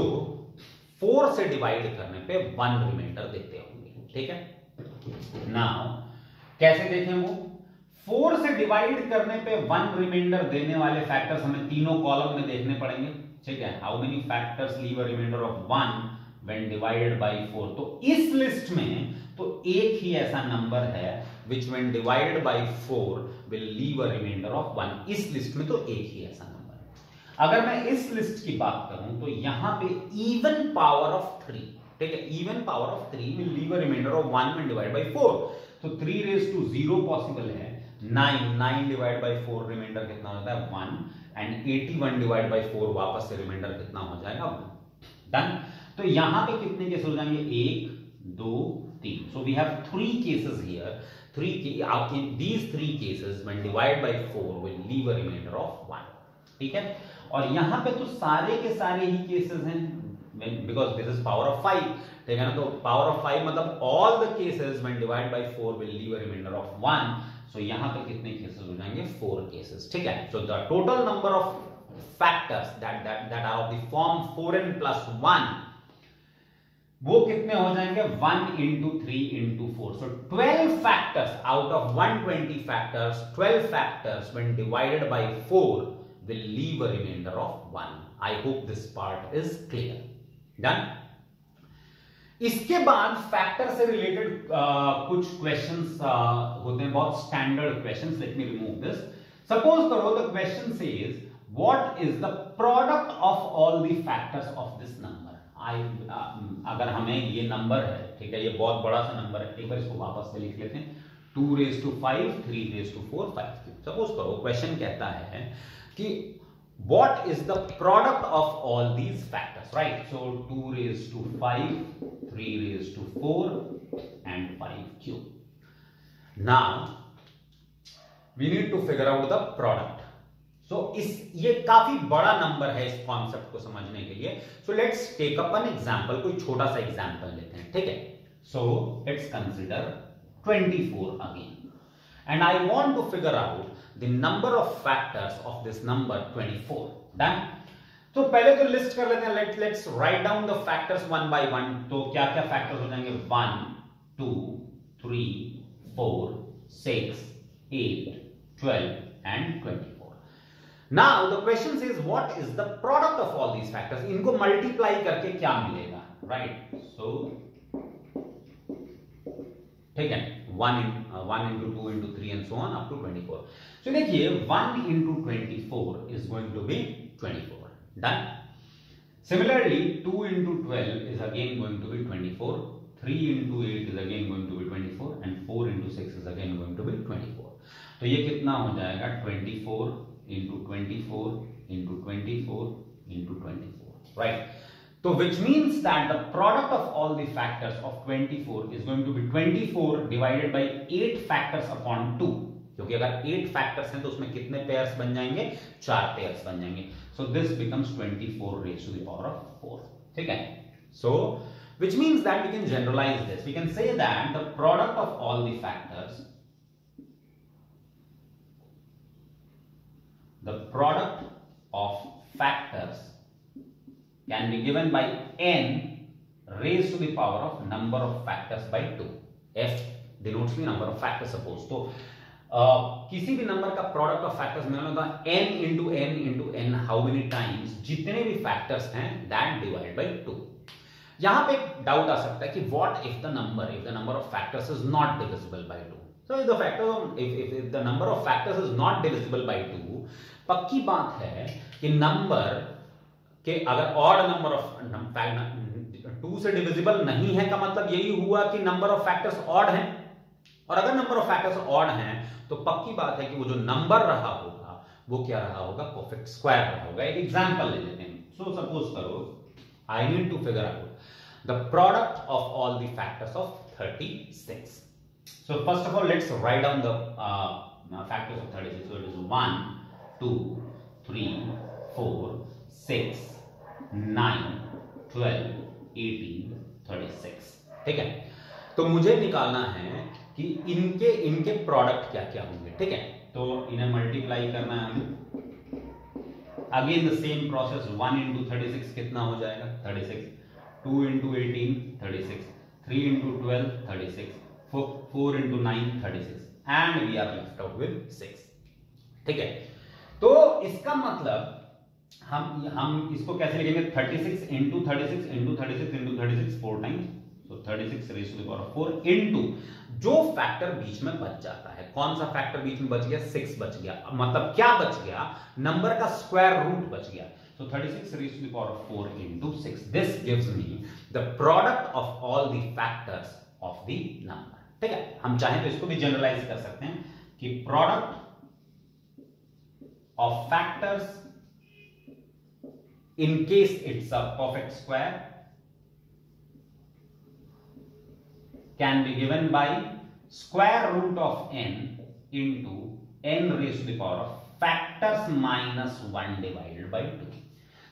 4 से डिवाइड करने पे 1 रिमाइंडर देते होंगे, ठीक है। नाउ कैसे देखें वो? 4 से डिवाइड करने पे 1 रिमाइंडर देने वाले फैक्टर्स हमें तीनों कॉलम में देखने पड़ेंगे, ठीक है। How many factors leave a remainder of 1 when divided by 4, तो इस लिस्ट में तो एक ही ऐसा नंबर है which when divided by 4 will leave a remainder of 1, इस लिस्ट में तो एक ही ऐसा नंबर है। अगर मैं इस लिस्ट की बात करूं तो यहां पे इवन पावर ऑफ 3, ठीक है, even power of 3 will leave a remainder of 1 when divided by 4, तो 3 raised to 0 पॉसिबल है, 9 डिवाइड बाई 4 रिमाइंडर कितना होता है 1, एंड 81 डिवाइड बाई 4 वापस से रिमाइंडर कितना हो जाएगा 1। डन। तो यहां पे कितने केस हो जाएंगे? 1 2 3। So we have 3 cases here, 3 these 3 cases when divided by 4 will leave a remainder of 1, ठीक है। और यहां पे तो सारे के सारे ही केसेस हैं, because this is power of 5, ठीक है ना। तो पावर ऑफ 5 मतलब all the cases when divide by 4 will leave a remainder of 1। सो यहां पे कितने केसेस हो जाएंगे, 4 केसेस, ठीक है। So the total number of factors that are of the form 4n + 1 वो कितने हो जाएंगे, 1 into 3 into 4। So 12 factors out of 120 factors, 12 factors when divided by 4 will leave a remainder of 1. I hope this part is clear. Done? इसके बाद फैक्टर से रिलेटेड कुछ क्वेश्चंस होते हैं, बहुत standard questions. Let me remove this. Suppose करो the question says what is the product of all the factors of this number. अगर हमें ये नंबर है, ठीक है, ये बहुत बड़ा सा नंबर है, एक बार इसको वापस से लिख लेते हैं, 2⁵, 3⁴, 5⁵। सपोज करो क्वेश्चन कहता है कि what is the product of all these factors, right? So 2⁵, 3⁴, and 5⁵. Now we need to figure out the product. So ये काफी बड़ा नंबर है इस कॉन्सेप्ट को समझने के लिए। So let's take up an example, कोई छोटा सा एग्जांपल लेते हैं, ठीक है। So let's consider 24 again, and I want to figure out the number of factors of this number 24. Done? तो पहले तो लिस्ट कर लेते हैं, let's write down the factors one by one। तो क्या क्या फैक्टर्स हो जाएंगे, 1, 2, 3, 4, 6, 8, 12 and 24। Now the question says what is the product of all these factors? इनको मल्टीप्लाई करके क्या मिलेगा, right? So ठीक है, 1 into 2 into 3 and so on up to 24। So देखिए 1 into 24 is going to be 24। Done? Similarly 2 into 12 is again going to be 24, 3 into 8 is again going to be 24 and 4 into 6 is again going to be 24। तो ये कितना हो जाएगा, 24 into 24 into 24 into 24, right? So which means that the product of all the factors of 24 is going to be 24 divided by 8 factors upon 2, क्योंकि अगर 8 फैक्टर्स हैं तो उसमें कितने पेयर्स बन जाएंगे, 4 पेयर्स बन जाएंगे। So this becomes 24 raised to the power of 4, ठीक है। सो which means that we can generalize this, we can say that the product of all the factors, the product of factors can be given by n raised to the power of number of factors by 2। f denotes the number of factors suppose। तो किसी भी नंबर का प्रोडक्ट ऑफ फैक्टर्स में होगा n into n into n, how many times, जितने भी फैक्टर्स हैं दैट डिवाइड बाय 2। यहां पे एक डाउट आ सकता है कि what if the number of factors is not divisible by 2। So if the number of factors is not divisible by 2, पक्की बात है कि नंबर के अगर ऑड नंबर ऑफ 2 से डिविजिबल नहीं है का मतलब यही हुआ कि नंबर ऑफ फैक्टर्स ऑड हैं, और अगर नंबर ऑफ फैक्टर्स ऑड हैं तो पक्की बात है कि वो जो नंबर रहा होगा वो क्या रहा होगा, परफेक्ट स्क्वायर रहा होगा। एक एग्जांपल ले लेते हैं। सो सपोज करो I need to figure out the product of all the factors of 36। So first of all, let's write down the factors of 36. So it is 1, 2, 3, 4, 6, 9, 12, 18, 36। ठीक है, तो मुझे निकालना है कि इनके प्रोडक्ट क्या क्या होंगे। ठीक है, तो इन्हें मल्टीप्लाई करना है हमें। Again the same process, 1 into 36 कितना हो जाएगा, 36, 2 into 18, 36, 3 into 12, 36, 4 into 9, 36, and we are left out with 6। ठीक है, तो इसका मतलब हम इसको कैसे लिखेंगे, 36 into 36 into 36 into 36 4 times, so 36 raised to the power of 4 into जो फैक्टर बीच में बच जाता है। कौन सा फैक्टर बीच में बच गया, 6 बच गया। मतलब क्या बच गया, नंबर का स्क्वायर रूट बच गया। So 36 raised to the power of 4 into 6. This gives me the product of all the factors of the number। ठीक है, हम चाहें तो इसको भी जनरलाइज कर सकते हैं कि product of factors in case it's a perfect square can be given by square root of n into n raised to the power of factors minus 1 divided by 2।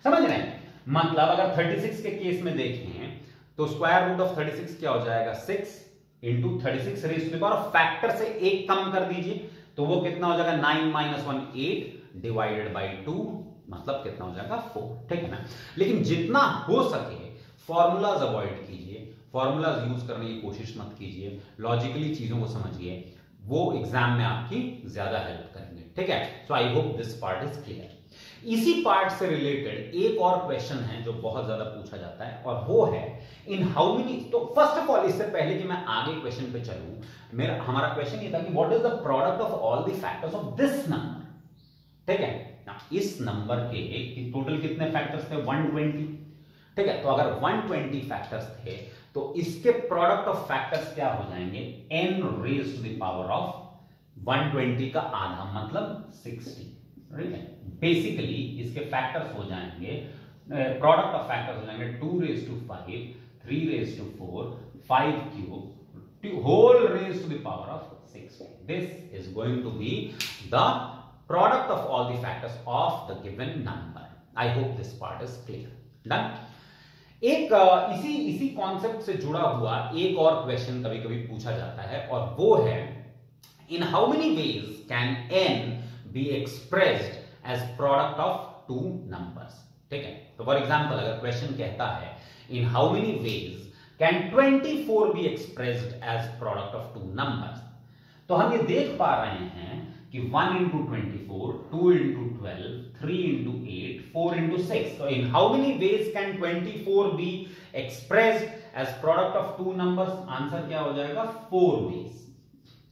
समझ रहे हैं? मतलब अगर 36 के केस में देखें तो स्क्वायर रूट ऑफ 36 क्या हो जाएगा 6 into 36 raise to the power, factor से एक कम कर दीजिए तो वो कितना हो जाएगा 9 माइनस 1 8 डिवाइडेड बाई 2, मतलब कितना हो जाएगा 4। ठीक है ना? लेकिन जितना हो सके फॉर्मूलाज अवॉइड कीजिए, फॉर्मूलाज यूज करने की कोशिश मत कीजिए, लॉजिकली चीजों को समझिए, वो एग्जाम में आपकी ज्यादा हेल्प करेंगे। ठीक है? So I hope this part is clear. इसी पार्ट से रिलेटेड एक और क्वेश्चन है जो बहुत ज्यादा पूछा जाता है और वो है इन हाउ मेनी। तो फर्स्ट ऑफ ऑल, इससे पहले कि मैं आगे क्वेश्चन पे चलूं, हमारा क्वेश्चन ये था कि what is the product of all the factors of this number. ठीक है ना? इस नंबर के टोटल कितने फैक्टर्स थे 120। ठीक है? तो अगर 120 फैक्टर्स थे तो इसके प्रोडक्ट ऑफ फैक्टर्स क्या हो जाएंगे n raise to the power of 120 का आधा, मतलब 60। ठीक है? बेसिकली इसके फैक्टर्स हो जाएंगे, प्रोडक्ट ऑफ फैक्टर्स हो जाएंगे 2 raise to 5, 3 raise to 4, 5 cube, whole raise to the power of 60। This is going to be the product of all the factors of the given number. I hope this part is clear. Done? एक इसी कॉन्सेप्ट से जुड़ा हुआ एक और क्वेश्चन कभी कभी पूछा जाता है और वो है in how many ways can n be expressed as product of two numbers। ठीक है? तो फॉर एग्जांपल अगर क्वेश्चन कहता है in how many ways can 24 be expressed as product of two numbers, तो हम ये देख पा रहे हैं कि 1 into 24, 2 into 12, 3 into 8, 4 into 6। So in how many ways can 24 be expressed as product of two numbers? Answer क्या हो जाएगा 4 ways।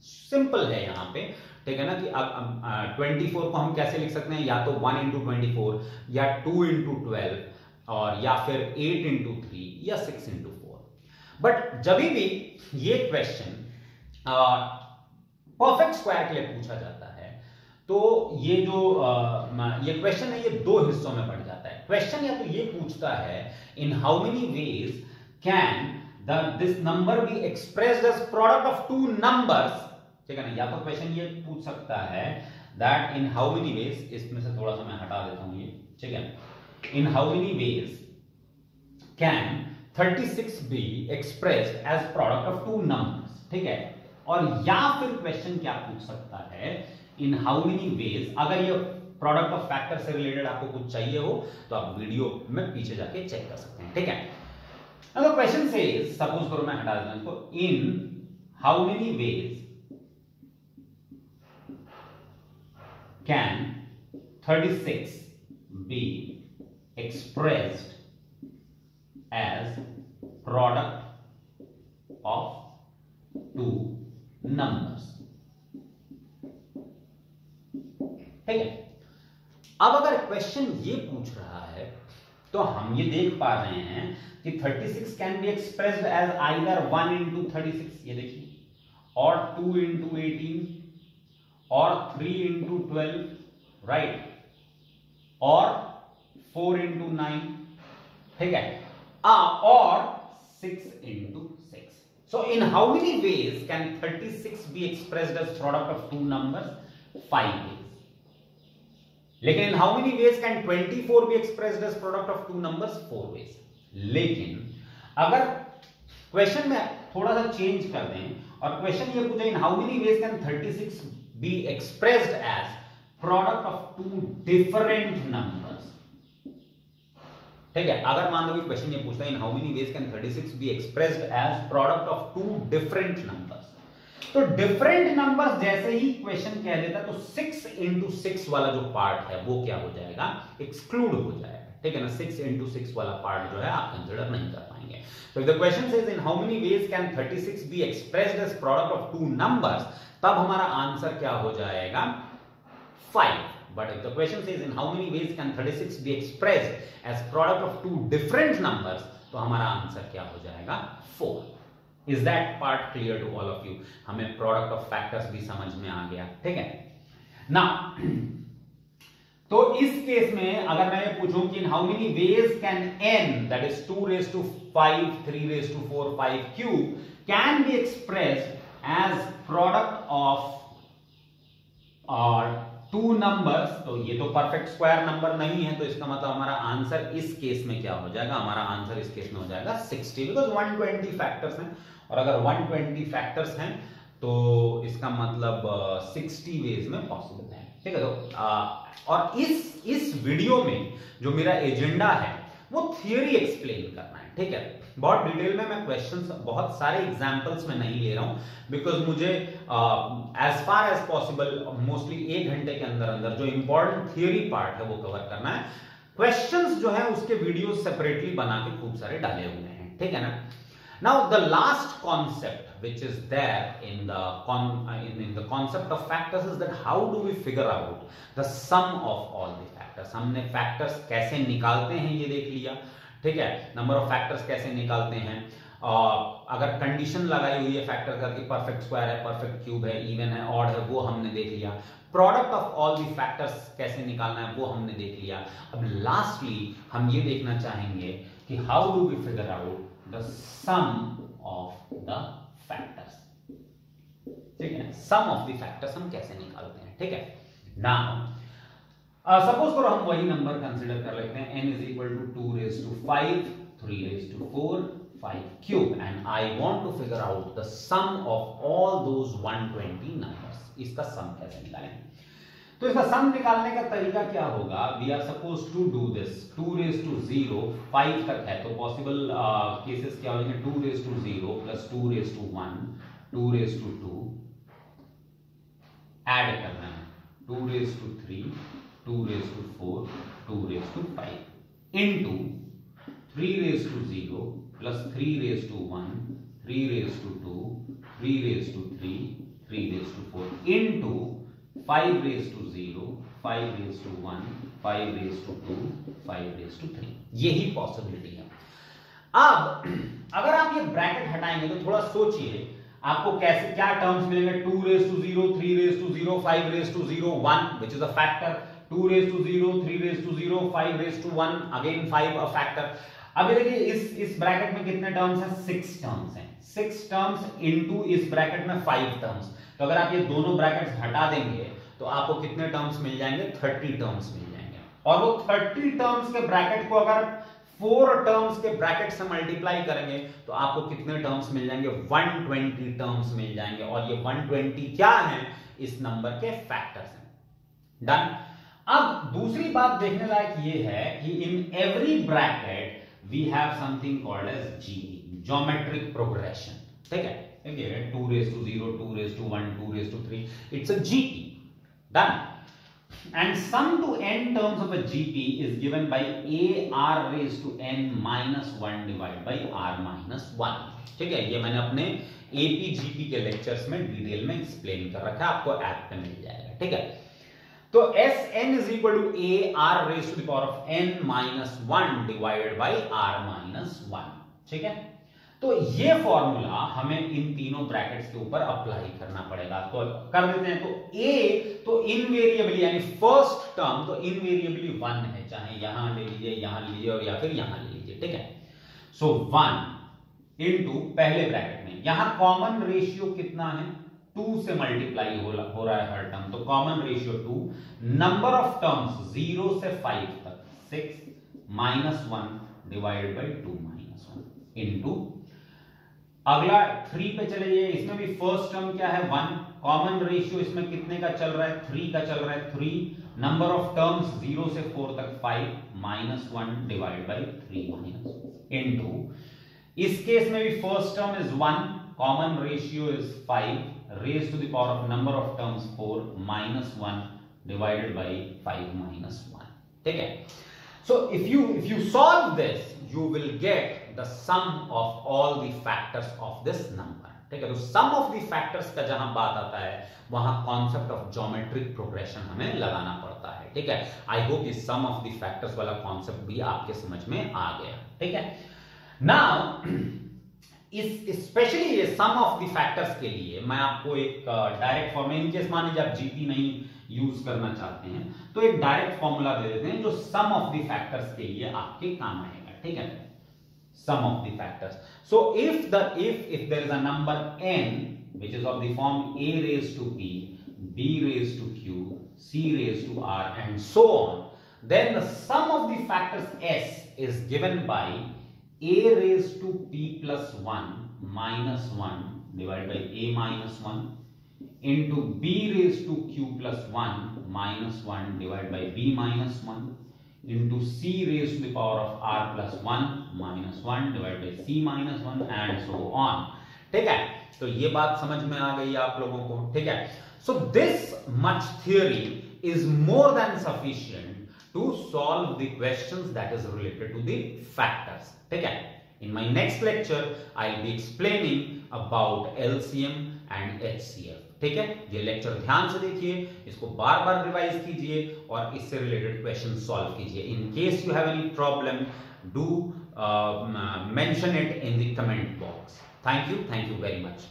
सिंपल है यहां पे। ठीक है ना? कि अब 24 को हम कैसे लिख सकते हैं, या तो 1 into 24 या 2 into 12 और या फिर 8 into 3 या 6 into 4। बट जब भी ये क्वेश्चन परफेक्ट स्क्वायर के लिए पूछा जाता है तो ये जो ये क्वेश्चन है ये दो हिस्सों में बढ़ जाता है। क्वेश्चन या तो ये पूछता है in how many ways can this number be expressed as product of two numbers. ठीक है ना? या तो क्वेश्चन ये पूछ सकता है that in how many veg, इसमें से थोड़ा सा मैं हटा देता हूं ये। ठीक है? In how many ways can 36 be expressed as product of two numbers. ठीक है? और या फिर क्वेश्चन क्या पूछ सकता है इन हाउ मेनी वेज, अगर ये प्रोडक्ट ऑफ फैक्टर से रिलेटेड आपको कुछ चाहिए हो तो आप वीडियो में पीछे जाके चेक कर सकते हैं। ठीक है? अगर क्वेश्चन से सपोज करो मैं हटा देता हूं इसको, इन how many veg can 36 be expressed as product of two numbers। ठीक है? अब अगर क्वेश्चन ये पूछ रहा है तो हम ये देख पा रहे हैं कि 36 can be expressed as either 1 into 36, ये देखिए, और 2 into 18 और 3 into 12, राइट, और 4 into 9। ठीक है? और 6 into 6। So in how many ways can 36 be expressed as product of two numbers? 5 ways। लेकिन in how many ways can 24 be expressed as product of two numbers? 4 ways। लेकिन अगर क्वेश्चन में थोड़ा सा चेंज कर दें और क्वेश्चन ये पूछे इन how many ways can 36 be expressed as product of two different numbers। ठीक है? अगर मान लो कि क्वेश्चन ये पूछता है in how many ways can 36 be expressed as product of two different numbers, तो डिफरेंट नंबर्स जैसे ही क्वेश्चन कह देता तो 6 into 6 वाला जो पार्ट है वो क्या हो जाएगा, एक्सक्लूड हो जाएगा। ठीक है ना? 6 into 6 वाला पार्ट जो है आप कंसीडर नहीं कर पाएंगे। तो if the question says in how many ways can 36 be expressed as product of two numbers, तब हमारा आंसर क्या हो जाएगा 5। But if the question says in how many ways can 36 be expressed as product of two different numbers, तो हमारा आंसर क्या हो जाएगा 4। Is that part clear to all of you? हमें प्रोडक्ट ऑफ फैक्टर्स भी समझ में आ गया। ठीक है? नाउ तो इस केस में अगर मैं ये पूछूं कि इन how many ways can n, that is 2 raised to 5, 3 raised to 4, 5 cube, can be expressed as product of two numbers, तो ये तो परफेक्ट स्क्वायर नंबर नहीं है, तो इसका मतलब हमारा आंसर इस केस में क्या हो जाएगा, हमारा आंसर इस केस में हो जाएगा 60, बिकॉज 120 फैक्टर्स हैं, और अगर 120 फैक्टर्स हैं तो इसका मतलब 60 वेज में पॉसिबल है, ठीक है। तो और इस वीडियो में जो मेरा एजेंडा है वो थियरी एक्सप्लेन करना है, ठीक है। बहुत डिटेल में मैं क्वेश्चंस बहुत सारे एग्जांपल्स में नहीं ले रहा हूं, बिकॉज मुझे as far as possible mostly 1 घंटे के अंदर अंदर जो इंपॉर्टेंट थियरी पार्ट है वो कवर करना है। क्वेश्चंस जो है उसके वीडियो सेपरेटली बना के खूब सारे डाले हुए हैं, ठीक है ना। Now the last concept which is there in the concept of factors is that how do we figure out the sum of all the factors। हमने factors कैसे निकालते हैं ये देख लिया, ठीक है। नंबर ऑफ फैक्टर्स कैसे निकालते हैं, अगर कंडीशन लगाई हुई है फैक्टर का कि परफेक्ट स्क्वायर है, परफेक्ट क्यूब है, इवन है, ऑड है, वो हमने देख लिया। Product of all the factors कैसे निकालना है वो हमने देख लिया। अब लास्टली हम ये देखना चाहेंगे कि how do we figure out the sum of the factors, ठीक है। सम ऑफ द फैक्टर्स हम कैसे निकालते हैं, ठीक है। नाउ सपोज करो हम वही नंबर कंसीडर कर लेते हैं, n is equal to 2 raised to 5, 3 raised to 4, 5 cube, and I want to figure out the sum of all those 120 numbers। इसका सम कैसे निकालेंगे, तो इसका सम निकालने का तरीका क्या होगा, we are suppose to do this 2 raised to 0, 5 तक है, तो पॉसिबल केसेस क्या होंगे, 2 raised to 0 plus 2 raised to 1, 2 raised to 2, add करना है 2 raised to 3, 2 raised to 4, 2 raised to 5 into 3 raised to 0 plus 3 raised to 1, 3 raised to 2, 3 raised to 3, 3 raised to 4 into 5 raised to 0, 5 raised to 1, 5 raised to 2, 5 raised to 3, यही पॉसिबिलिटी है। अब अगर आप ये ब्रैकेट हटाएंगे तो थोड़ा सोचिए आपको कैसे क्या टर्म्स मिलेंगे, 2 raised to 0, 3 raised to 0, 5 raised to 0, 1 which is a factor, 2 raised to 0, 3 raised to 0, 5 raised to 1, again 5 a factor। अब ये देखिए इस ब्रैकेट में कितने टर्म्स हैं, 6 टर्म्स हैं, 6 टर्म्स इनटू इस ब्रैकेट में 5 टर्म्स। तो अगर आप ये दोनों ब्रैकेट्स हटा देंगे तो आपको कितने टर्म्स मिल जाएंगे, 30 टर्म्स मिल जाएंगे। और वो 30 टर्म्स के ब्रैकेट को अगर 4 टर्म्स के ब्रैकेट से मल्टीप्लाई करेंगे तो आपको कितने टर्म्स मिल जाएंगे, 120 टर्म्स मिल जाएंगे। और ये 120 क्या है, इस नंबर के फैक्टर्स हैं। डन। अब दूसरी बात देखने लायक ये है कि in every bracket we have something called as GP, geometric progression, ठीक है। देखिए 2 raised to 0, 2 raised to 1, 2 raised to 3, it's a GP। Done। And sum to n terms of a GP is given by AR raised to n minus 1 divided by R minus 1, ठीक है। ये मैंने अपने APGP के लेक्चर्स में डिटेल में एक्सप्लेन कर रखा है, आपको ऐप पे मिल जाएगा, ठीक है। तो Sn is equal to AR raised to the power of n minus 1 divided by R minus 1, ठीक है। तो ये फॉर्मूला हमें इन तीनों ब्रैकेट्स के ऊपर अप्लाई करना पड़ेगा, तो कर देते हैं। तो A तो इनवेरिएबली यानी फर्स्ट टर्म तो इनवेरिएबली 1 है, चाहे यहां ले लीजिए, यहां ले लीजिए और या फिर यहां ले लीजिए, ठीक है। सो 1 इनटू पहले ब्रैकेट में यहां कॉमन रेशियो कितना है, 2 से मल्टीप्लाई हो रहा है हर टर्म, तो common ratio 2, number of terms 0 से 5 तक 6 minus 1 divided by 2 minus 1 into अगला 3 पे चले जाइए, इसमें भी फर्स्ट टर्म क्या है 1, कॉमन रेशियो इसमें कितने का चल रहा है, 3 का चल रहा है, 3 नंबर ऑफ टर्म्स 0 से 4 तक 5 minus 1 divide by 3 minus into इस केस में भी first term is 1, common ratio is 5 raise to the power of number of terms 4 minus 1 divided by 5 minus 1, ठीक है। So if you solve this, you will get the sum of all the factors of this number, ठीक है। तो sum of the factors का जहां बात आता है वहां concept of geometric progression हमें लगाना पड़ता है, ठीक है। I hope ये sum of the factors वाला concept भी आपके समझ में आ गया, ठीक है। Now स्पेशली ये सम ऑफ द फैक्टर्स के लिए मैं आपको एक डायरेक्ट फॉर्मूला, इन केस मान लीजिए आप जीपी नहीं यूज करना चाहते हैं तो एक डायरेक्ट फॉर्मूला दे देते हैं जो सम ऑफ द फैक्टर्स के लिए आपके काम आएगा, ठीक है। Sum of the factors, so if there is a number n which is of the form a raised to p, b raised to q, c raised to r and so on, then the sum of the factors s is given by a raised to p plus 1 minus 1 divided by a minus 1 into b raised to q plus 1 minus 1 divided by b minus 1 into c raised to the power of r plus 1 minus 1 divided by c minus 1 and so on. ठीक है, तो ये बात समझ में आ गई आप लोगों को. ठीक है, so this much theory is more than sufficient to solve the questions that is related to the factors. ठीक है, in my next lecture I'll be explaining about LCM and HCF. ठीक है, ये लेक्चर ध्यान से देखिए, इसको बार बार रिवाइज कीजिए और इससे रिलेटेड क्वेश्चन सॉल्व कीजिए. इन case you have any problem, do mention it in the comment box. Thank you very much.